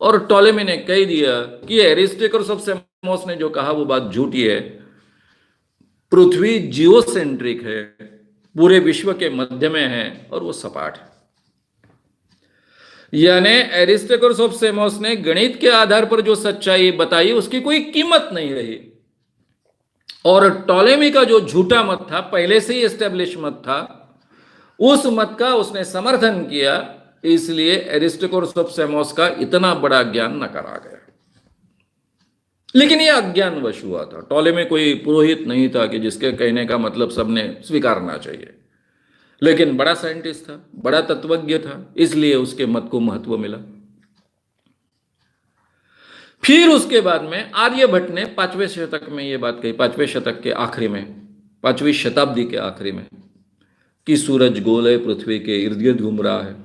और टॉलेमी ने कह दिया कि एरिस्टोकर्स ऑफ सेमोस ने जो कहा वो बात झूठी है। पृथ्वी जियोसेंट्रिक है, पूरे विश्व के मध्य में है और वो सपाट है। यानी एरिस्टोकर्स ऑफ सेमोस ने गणित के आधार पर जो सच्चाई बताई उसकी कोई कीमत नहीं रही। और टॉलेमी का जो झूठा मत था, पहले से ही एस्टेब्लिश मत था, उस मत का उसने समर्थन किया, इसलिए एरिस्टोकोरस ऑफ सेमोस का इतना बड़ा ज्ञान नकारा गया। लेकिन यह अज्ञानवश हुआ था। टॉलेमी कोई पुरोहित नहीं था कि जिसके कहने का मतलब सबने स्वीकारना चाहिए, लेकिन बड़ा साइंटिस्ट था, बड़ा तत्वज्ञ था, इसलिए उसके मत को महत्व मिला। फिर उसके बाद में आर्यभट्ट ने 5वें शतक में यह बात कही, 5वें शतक के आखिरी में, 5वीं शताब्दी के आखिरी में, कि सूरज गोल है, पृथ्वी के इर्द गिर्द घूम रहा है।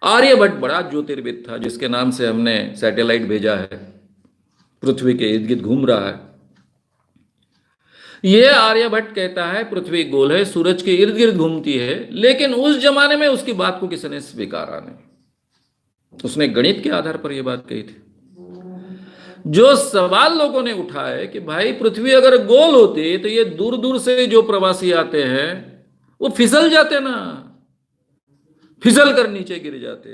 आर्यभट्ट बड़ा ज्योतिर्विद था, जिसके नाम से हमने सैटेलाइट भेजा है, पृथ्वी के इर्द गिर्द घूम रहा है। यह आर्यभट्ट कहता है पृथ्वी गोल है, सूरज के इर्द गिर्द घूमती है, लेकिन उस जमाने में उसकी बात को किसी ने स्वीकारा नहीं। उसने गणित के आधार पर यह बात कही थी। जो सवाल लोगों ने उठाए कि भाई पृथ्वी अगर गोल होती तो ये दूर दूर से जो प्रवासी आते हैं वो फिसल जाते ना, फिसल कर नीचे गिर जाते,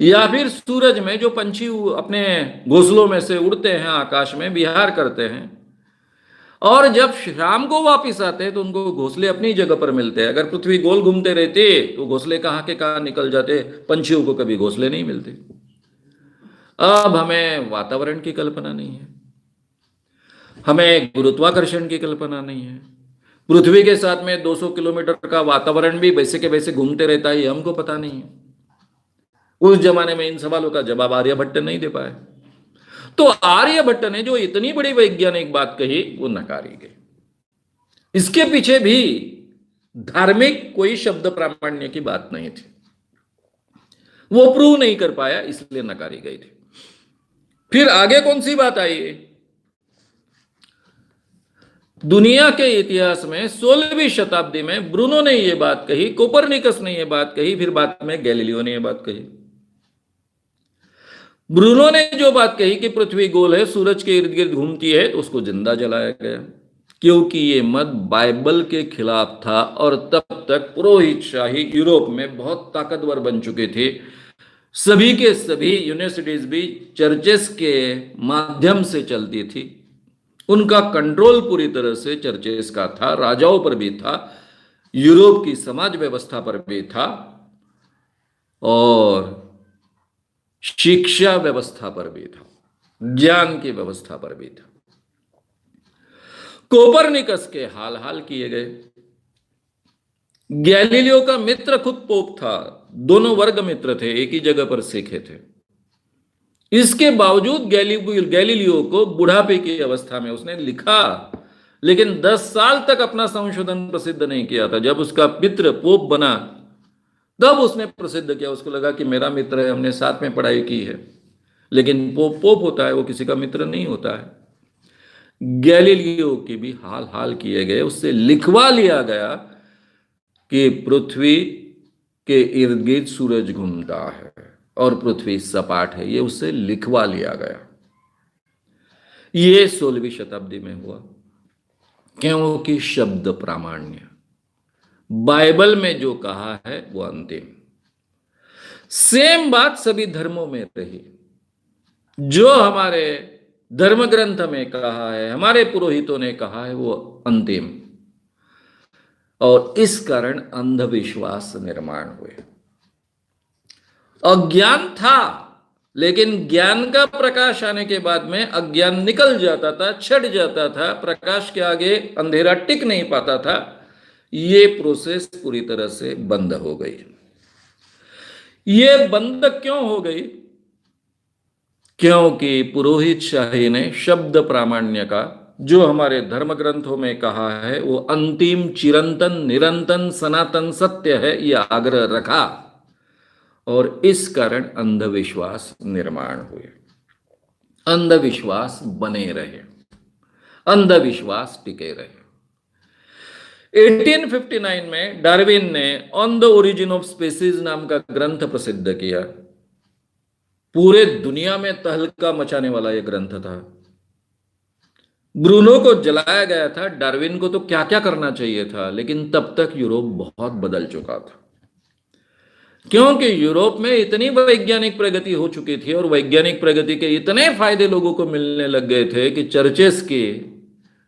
या फिर सूरज में जो पंछी अपने घोंसलों में से उड़ते हैं, आकाश में विहार करते हैं, और जब शाम को वापस आते हैं तो उनको घोंसले अपनी जगह पर मिलते हैं। अगर पृथ्वी गोल घूमते रहते तो घोंसले कहां के कहां निकल जाते, पंछियों को कभी घोंसले नहीं मिलते। अब हमें वातावरण की कल्पना नहीं है, हमें गुरुत्वाकर्षण की कल्पना नहीं है, पृथ्वी के साथ में 200 किलोमीटर का वातावरण भी वैसे के वैसे घूमते रहता है, ये हमको पता नहीं है। उस जमाने में इन सवालों का जवाब आर्यभट्ट नहीं दे पाए, तो आर्यभट्ट ने जो इतनी बड़ी वैज्ञानिक बात कही वो नकारी गई। इसके पीछे भी धार्मिक कोई शब्द प्रामाण्य की बात नहीं थी, वो प्रूव नहीं कर पाया, इसलिए नकारी गई थी। फिर आगे कौन सी बात आई? दुनिया के इतिहास में 16वीं शताब्दी में ब्रूनो ने यह बात कही, कोपरनिकस ने यह बात कही, फिर बाद में गैलीलियो ने यह बात कही। ब्रूनो ने जो बात कही कि पृथ्वी गोल है, सूरज के इर्द गिर्द घूमती है, तो उसको जिंदा जलाया गया, क्योंकि ये मत बाइबल के खिलाफ था। और तब तक पुरोहित शाही यूरोप में बहुत ताकतवर बन चुके थे। सभी के सभी यूनिवर्सिटीज भी चर्चेस के माध्यम से चलती थी, उनका कंट्रोल पूरी तरह से चर्चेस का था, राजाओं पर भी था, यूरोप की समाज व्यवस्था पर भी था, और शिक्षा व्यवस्था पर भी था, ज्ञान की व्यवस्था पर भी था। कोपरनिकस के हाल हाल किए गए। गैलीलियो का मित्र खुद पोप था, दोनों वर्ग मित्र थे, एक ही जगह पर सीखे थे। इसके बावजूद गैलीलियो को बुढ़ापे की अवस्था में उसने लिखा, लेकिन 10 साल तक अपना संशोधन प्रसिद्ध नहीं किया था। जब उसका मित्र पोप बना तब उसने प्रसिद्ध किया। उसको लगा कि मेरा मित्र है, हमने साथ में पढ़ाई की है, लेकिन पोप होता है, वो किसी का मित्र नहीं होता है। गैलीलियो के भी हाल हाल किए गए, उससे लिखवा लिया गया कि पृथ्वी के इर्द गिर्द सूरज घूमता है और पृथ्वी सपाट है, ये उससे लिखवा लिया गया। ये 16वीं शताब्दी में हुआ, क्योंकि शब्द प्रामाण्य, बाइबल में जो कहा है वो अंतिम। सेम बात सभी धर्मों में रही, जो हमारे धर्म ग्रंथ में कहा है, हमारे पुरोहितों ने कहा है, वो अंतिम। और इस कारण अंधविश्वास निर्माण हुए। अज्ञान था, लेकिन ज्ञान का प्रकाश आने के बाद में अज्ञान निकल जाता था, छट जाता था, प्रकाश के आगे अंधेरा टिक नहीं पाता था। ये प्रोसेस पूरी तरह से बंद हो गई। ये बंद क्यों हो गई? क्योंकि पुरोहित शाही ने शब्द प्रामाण्य का, जो हमारे धर्म ग्रंथों में कहा है, वो अंतिम, चिरंतन, निरंतन, सनातन सत्य है, यह आग्रह रखा, और इस कारण अंधविश्वास निर्माण हुए, अंधविश्वास बने रहे, अंधविश्वास टिके रहे। 1859 में डार्विन ने on the origin of species नाम का ग्रंथ प्रसिद्ध किया। पूरे दुनिया में तहलका मचाने वाला यह ग्रंथ था। ब्रूनो को जलाया गया था, डार्विन को तो क्या क्या करना चाहिए था, लेकिन तब तक यूरोप बहुत बदल चुका था, क्योंकि यूरोप में इतनी वैज्ञानिक प्रगति हो चुकी थी और वैज्ञानिक प्रगति के इतने फायदे लोगों को मिलने लग गए थे कि चर्चेस की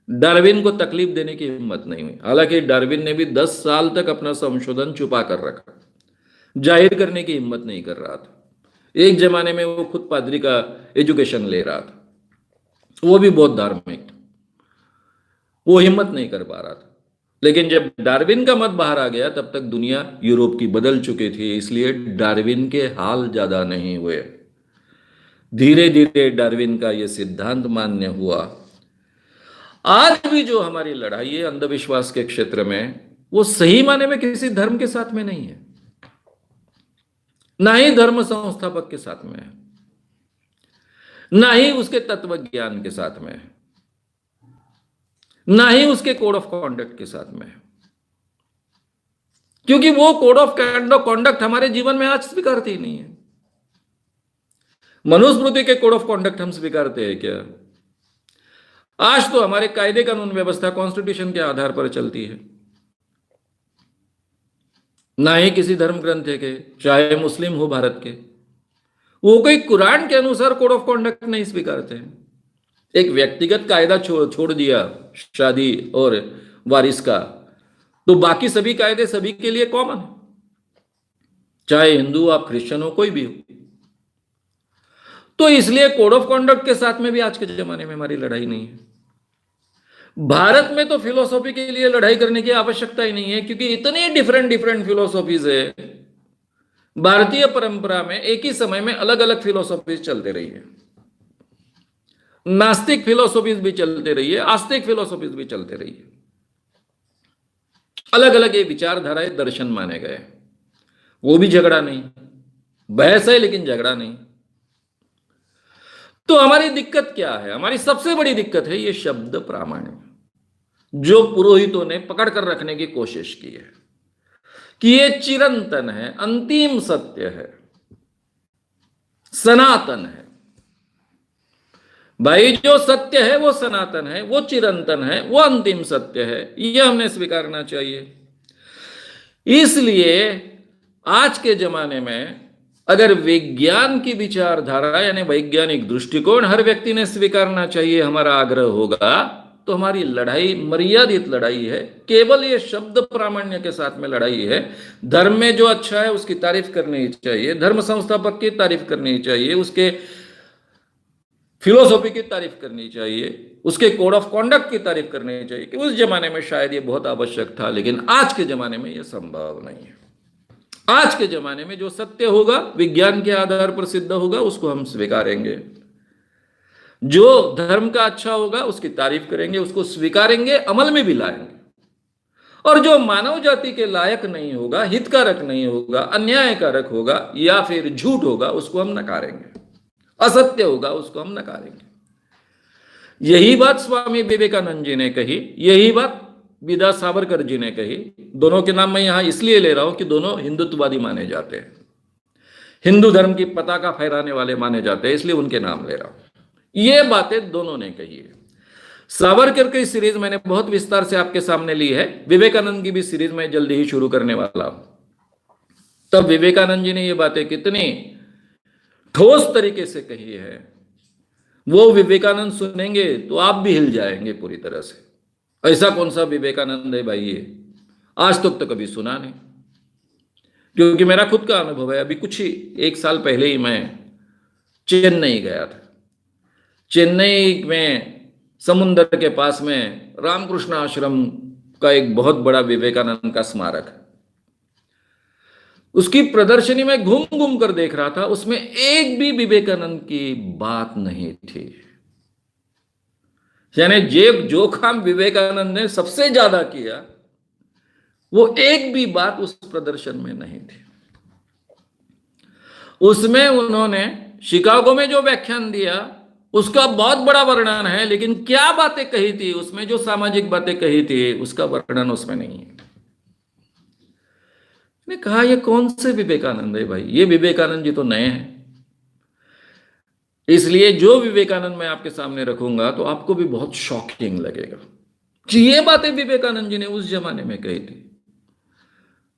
डार्विन को तकलीफ देने की हिम्मत नहीं हुई। हालांकि डार्विन ने भी 10 साल तक अपना संशोधन छुपा कर रखा, जाहिर करने की हिम्मत नहीं कर रहा था। एक जमाने में वो खुद पादरी का एजुकेशन ले रहा था, वो भी बहुत धार्मिक था, वो हिम्मत नहीं कर पा रहा था। लेकिन जब डार्विन का मत बाहर आ गया तब तक दुनिया यूरोप की बदल चुकी थी, इसलिए डार्विन के हाल ज्यादा नहीं हुए। धीरे धीरे डार्विन का यह सिद्धांत मान्य हुआ। आज भी जो हमारी लड़ाई है अंधविश्वास के क्षेत्र में, वो सही माने में किसी धर्म के साथ में नहीं है, ना ही धर्म संस्थापक के साथ में है, ना ही उसके तत्व ज्ञान के साथ में है, ना ही उसके कोड ऑफ कॉन्डक्ट के साथ में है। क्योंकि वो कोड ऑफ कॉन्डक्ट हमारे जीवन में आज स्वीकारते ही नहीं है। मनुस्मृति के कोड ऑफ कॉन्डक्ट हम स्वीकारते हैं क्या? आज तो हमारे कायदे कानून व्यवस्था कॉन्स्टिट्यूशन के आधार पर चलती है, ना ही किसी धर्म ग्रंथ के, चाहे मुस्लिम हो भारत के, वो कोई कुरान के अनुसार कोड ऑफ कॉन्डक्ट नहीं स्वीकारते हैं। एक व्यक्तिगत कायदा छोड़ दिया शादी और वारिस का, तो बाकी सभी कायदे सभी के लिए कॉमन है, चाहे हिंदू आप क्रिश्चियन हो कोई भी हो। तो इसलिए कोड ऑफ कॉन्डक्ट के साथ में भी आज के जमाने में हमारी लड़ाई नहीं है। भारत में तो फिलोसॉफी के लिए लड़ाई करने की आवश्यकता ही नहीं है, क्योंकि इतनी डिफरेंट डिफरेंट फिलोसॉफीज है। भारतीय परंपरा में एक ही समय में अलग अलग फिलोसॉफीज चलते रही है, नास्तिक फिलोसॉफीज भी चलते रही है, आस्तिक फिलोसॉफीज भी चलते रही है। अलग अलग ये विचारधाराएं दर्शन माने गए, वो भी झगड़ा नहीं, बहस है लेकिन झगड़ा नहीं। तो हमारी दिक्कत क्या है? हमारी सबसे बड़ी दिक्कत है ये शब्द प्रामाण्य, जो पुरोहितों ने पकड़ कर रखने की कोशिश की है कि ये चिरंतन है, अंतिम सत्य है, सनातन है। भाई जो सत्य है वो सनातन है, वो चिरंतन है, वो अंतिम सत्य है, यह हमने स्वीकारना चाहिए। इसलिए आज के जमाने में अगर विज्ञान की विचारधारा यानी वैज्ञानिक दृष्टिकोण हर व्यक्ति ने स्वीकारना चाहिए, हमारा आग्रह होगा, तो हमारी लड़ाई मर्यादित लड़ाई है, केवल ये शब्द प्रामाण्य के साथ में लड़ाई है। धर्म में जो अच्छा है उसकी तारीफ करनी चाहिए, धर्म संस्थापक की तारीफ करनी चाहिए, उसके फिलोसॉफी की तारीफ करनी चाहिए, उसके कोड ऑफ कॉन्डक्ट की तारीफ करनी चाहिए, कि उस जमाने में शायद ये बहुत आवश्यक था, लेकिन आज के जमाने में यह संभव नहीं है। आज के जमाने में जो सत्य होगा विज्ञान के आधार पर सिद्ध होगा, उसको हम स्वीकारेंगे। जो धर्म का अच्छा होगा उसकी तारीफ करेंगे, उसको स्वीकारेंगे, अमल में भी लाएंगे। और जो मानव जाति के लायक नहीं होगा, हितकारक नहीं होगा, अन्यायकारक होगा या फिर झूठ होगा, उसको हम नकारेंगे, असत्य होगा उसको हम नकारेंगे। यही बात स्वामी विवेकानंद जी ने कही, यही बात विदा सावरकर जी ने कही। दोनों के नाम मैं यहां इसलिए ले रहा हूं कि दोनों हिंदुत्ववादी माने जाते हैं, हिंदू धर्म की पताका फहराने वाले माने जाते हैं, इसलिए उनके नाम ले रहा हूं। ये बातें दोनों ने कही है। सावरकर की सीरीज मैंने बहुत विस्तार से आपके सामने ली है, विवेकानंद की भी सीरीज मैं जल्दी ही शुरू करने वाला हूं। तब विवेकानंद जी ने ये बातें कितनी ठोस तरीके से कही है, वो विवेकानंद सुनेंगे तो आप भी हिल जाएंगे पूरी तरह से। ऐसा कौन सा विवेकानंद है भाई ये? आज तक तो कभी सुना नहीं, क्योंकि मेरा खुद का अनुभव है। अभी कुछ ही 1 साल पहले ही मैं चेन्नई गया था। चेन्नई में समुद्र के पास में रामकृष्ण आश्रम का एक बहुत बड़ा विवेकानंद का स्मारक है। उसकी प्रदर्शनी में घूम घूम कर देख रहा था, उसमें एक भी विवेकानंद की बात नहीं थी। यानी जो काम विवेकानंद ने सबसे ज्यादा किया, वो एक भी बात उस प्रदर्शन में नहीं थी। उसमें उन्होंने शिकागो में जो व्याख्यान दिया उसका बहुत बड़ा वर्णन है, लेकिन क्या बातें कही थी उसमें, जो सामाजिक बातें कही थी, उसका वर्णन उसमें नहीं है। मैंने कहा ये कौन से विवेकानंद है भाई? ये विवेकानंद जी तो नए हैं। इसलिए जो विवेकानंद मैं आपके सामने रखूंगा तो आपको भी बहुत शॉकिंग लगेगा कि ये बातें विवेकानंद जी ने उस जमाने में कही थी,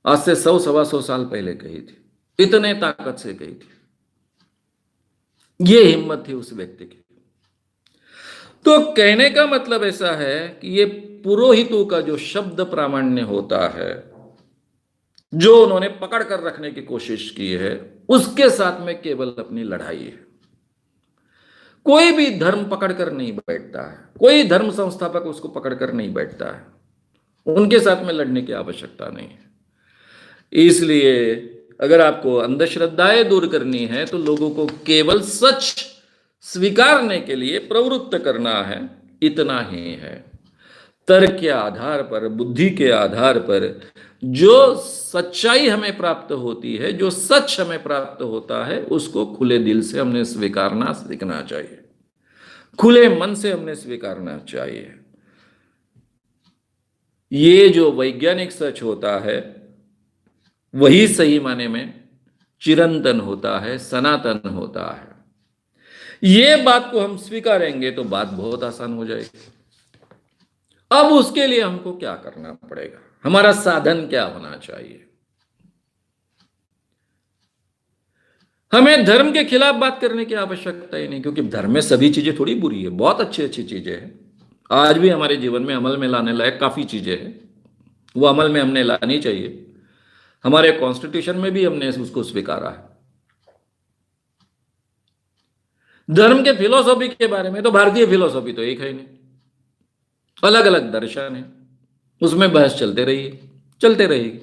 आज से 100-125 साल पहले कही थी, इतने ताकत से कही थी। ये हिम्मत थी उस व्यक्ति की। तो कहने का मतलब ऐसा है कि ये पुरोहितों का जो शब्द प्रामाण्य होता है, जो उन्होंने पकड़ कर रखने की कोशिश की है, उसके साथ में केवल अपनी लड़ाई है। कोई भी धर्म पकड़ कर नहीं बैठता है, कोई धर्म संस्थापक उसको पकड़ कर नहीं बैठता है, उनके साथ में लड़ने की आवश्यकता नहीं है। इसलिए अगर आपको अंधश्रद्धाएं दूर करनी है तो लोगों को केवल सच स्वीकारने के लिए प्रवृत्त करना है, इतना ही है। तर्क के आधार पर, बुद्धि के आधार पर जो सच्चाई हमें प्राप्त होती है, जो सच हमें प्राप्त होता है, उसको खुले दिल से हमने स्वीकारना सीखना चाहिए, खुले मन से हमने स्वीकारना चाहिए। ये जो वैज्ञानिक सच होता है वही सही माने में चिरंतन होता है, सनातन होता है। ये बात को हम स्वीकारेंगे तो बात बहुत आसान हो जाएगी। अब उसके लिए हमको क्या करना पड़ेगा, हमारा साधन क्या होना चाहिए? हमें धर्म के खिलाफ बात करने की आवश्यकता ही नहीं, क्योंकि धर्म में सभी चीजें थोड़ी बुरी है, बहुत अच्छी अच्छी चीजें हैं। आज भी हमारे जीवन में अमल में लाने लायक काफी चीजें हैं, वो अमल में हमने लानी चाहिए। हमारे कॉन्स्टिट्यूशन में भी हमने उसको स्वीकारा है। धर्म के फिलोसॉफी के बारे में तो भारतीय फिलोसॉफी तो एक है ही नहीं, अलग अलग दर्शन है, उसमें बहस चलते रही, चलते रहेगी,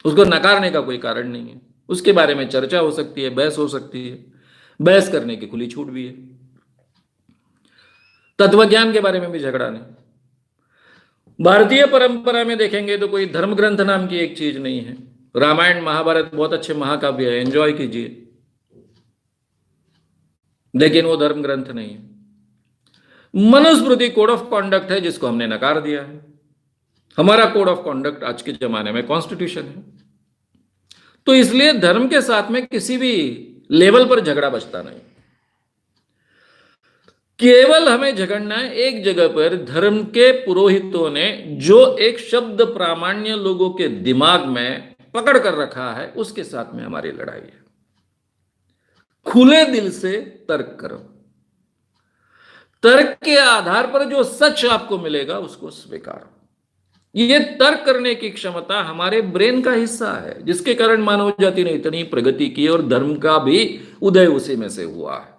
उसको नकारने का कोई कारण नहीं है। उसके बारे में चर्चा हो सकती है, बहस हो सकती है, बहस करने की खुली छूट भी है। तत्वज्ञान के बारे में भी झगड़ा नहीं। भारतीय परंपरा में देखेंगे तो कोई धर्म ग्रंथ नाम की एक चीज नहीं है। रामायण महाभारत बहुत अच्छे महाकाव्य है, एंजॉय कीजिए, लेकिन वो धर्म ग्रंथ नहीं है। मनुस्मृति कोड ऑफ कॉन्डक्ट है, जिसको हमने नकार दिया है। हमारा कोड ऑफ कॉन्डक्ट आज के जमाने में कॉन्स्टिट्यूशन है। तो इसलिए धर्म के साथ में किसी भी लेवल पर झगड़ा बचता नहीं। केवल हमें झगड़ना है एक जगह पर, धर्म के पुरोहितों ने जो एक शब्द प्रामाण्य लोगों के दिमाग में पकड़ कर रखा है, उसके साथ में हमारी लड़ाई है। खुले दिल से तर्क करो, तर्क के आधार पर जो सच आपको मिलेगा उसको स्वीकारो। ये तर्क करने की क्षमता हमारे ब्रेन का हिस्सा है, जिसके कारण मानव जाति ने इतनी प्रगति की और धर्म का भी उदय उसी में से हुआ है।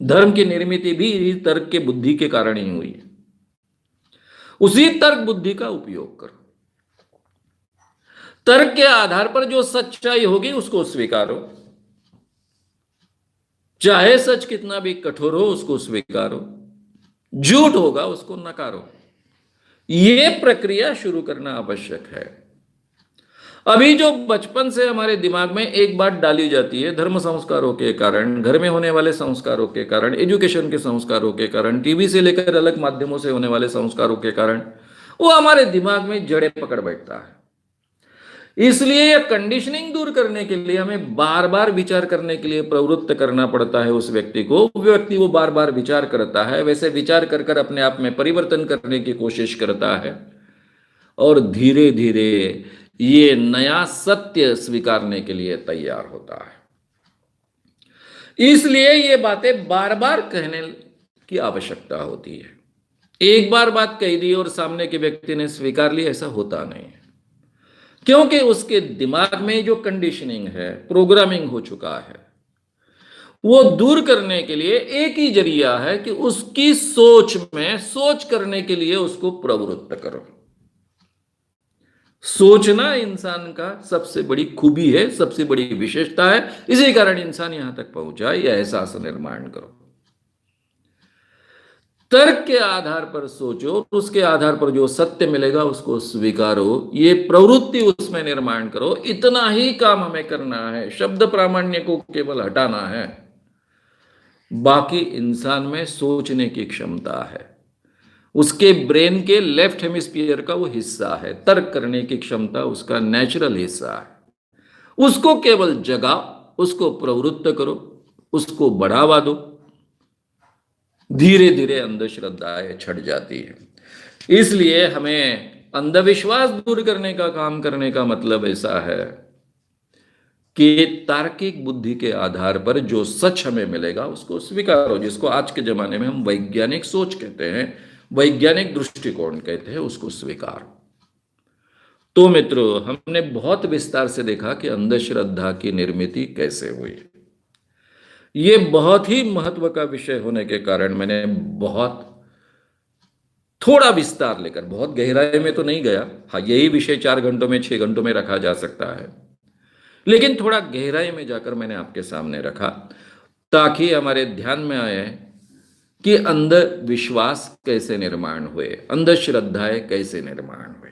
धर्म की निर्मित भी तर्क के बुद्धि के कारण ही हुई है। उसी तर्क बुद्धि का उपयोग करो, तर्क के आधार पर जो सच्चाई होगी उसको स्वीकारो, चाहे सच कितना भी कठोर हो उसको स्वीकारो, झूठ होगा उसको नकारो। यह प्रक्रिया शुरू करना आवश्यक है। अभी जो बचपन से हमारे दिमाग में एक बात डाली जाती है, धर्म संस्कारों के कारण, घर में होने वाले संस्कारों के कारण, एजुकेशन के संस्कारों के कारण, टीवी से लेकर अलग माध्यमों से होने वाले संस्कारों के कारण, वो हमारे दिमाग में जड़ें पकड़ बैठता है। इसलिए यह कंडीशनिंग दूर करने के लिए हमें बार बार विचार करने के लिए प्रवृत्त करना पड़ता है उस व्यक्ति को। व्यक्ति वो बार बार विचार करता है, वैसे विचार कर कर अपने आप में परिवर्तन करने की कोशिश करता है, और धीरे धीरे ये नया सत्य स्वीकारने के लिए तैयार होता है। इसलिए ये बातें बार बार कहने की आवश्यकता होती है। एक बार बात कह दी और सामने के व्यक्ति ने स्वीकार ली, ऐसा होता नहीं है, क्योंकि उसके दिमाग में जो कंडीशनिंग है, प्रोग्रामिंग हो चुका है, वो दूर करने के लिए एक ही जरिया है कि उसकी सोच में सोच करने के लिए उसको प्रवृत्त करो। सोचना इंसान का सबसे बड़ी खूबी है, सबसे बड़ी विशेषता है। इसी कारण इंसान यहां तक पहुंचा। यह एहसास निर्माण करो, तर्क के आधार पर सोचो, उसके आधार पर जो सत्य मिलेगा उसको स्वीकारो, ये प्रवृत्ति उसमें निर्माण करो। इतना ही काम हमें करना है। शब्द प्रामाण्य को केवल हटाना है। बाकी इंसान में सोचने की क्षमता है, उसके ब्रेन के लेफ्ट हेमिस्फीयर का वो हिस्सा है। तर्क करने की क्षमता उसका नेचुरल हिस्सा है। उसको केवल जगाओ, उसको प्रवृत्त करो, उसको बढ़ावा दो। धीरे धीरे अंधश्रद्धाएं छट जाती है। इसलिए हमें अंधविश्वास दूर करने का काम करने का मतलब ऐसा है कि तार्किक बुद्धि के आधार पर जो सच हमें मिलेगा उसको स्वीकारो, जिसको आज के जमाने में हम वैज्ञानिक सोच कहते हैं, वैज्ञानिक दृष्टिकोण कहते हैं, उसको स्वीकारो। तो मित्रों, हमने बहुत विस्तार से देखा कि अंधश्रद्धा की निर्मिति कैसे हुई। ये बहुत ही महत्व का विषय होने के कारण मैंने बहुत थोड़ा विस्तार लेकर, बहुत गहराई में तो नहीं गया। हाँ, यही विषय 4 घंटों में 6 घंटों में रखा जा सकता है, लेकिन थोड़ा गहराई में जाकर मैंने आपके सामने रखा ताकि हमारे ध्यान में आए कि अंधविश्वास कैसे निर्माण हुए, अंधश्रद्धाएं कैसे निर्माण हुए।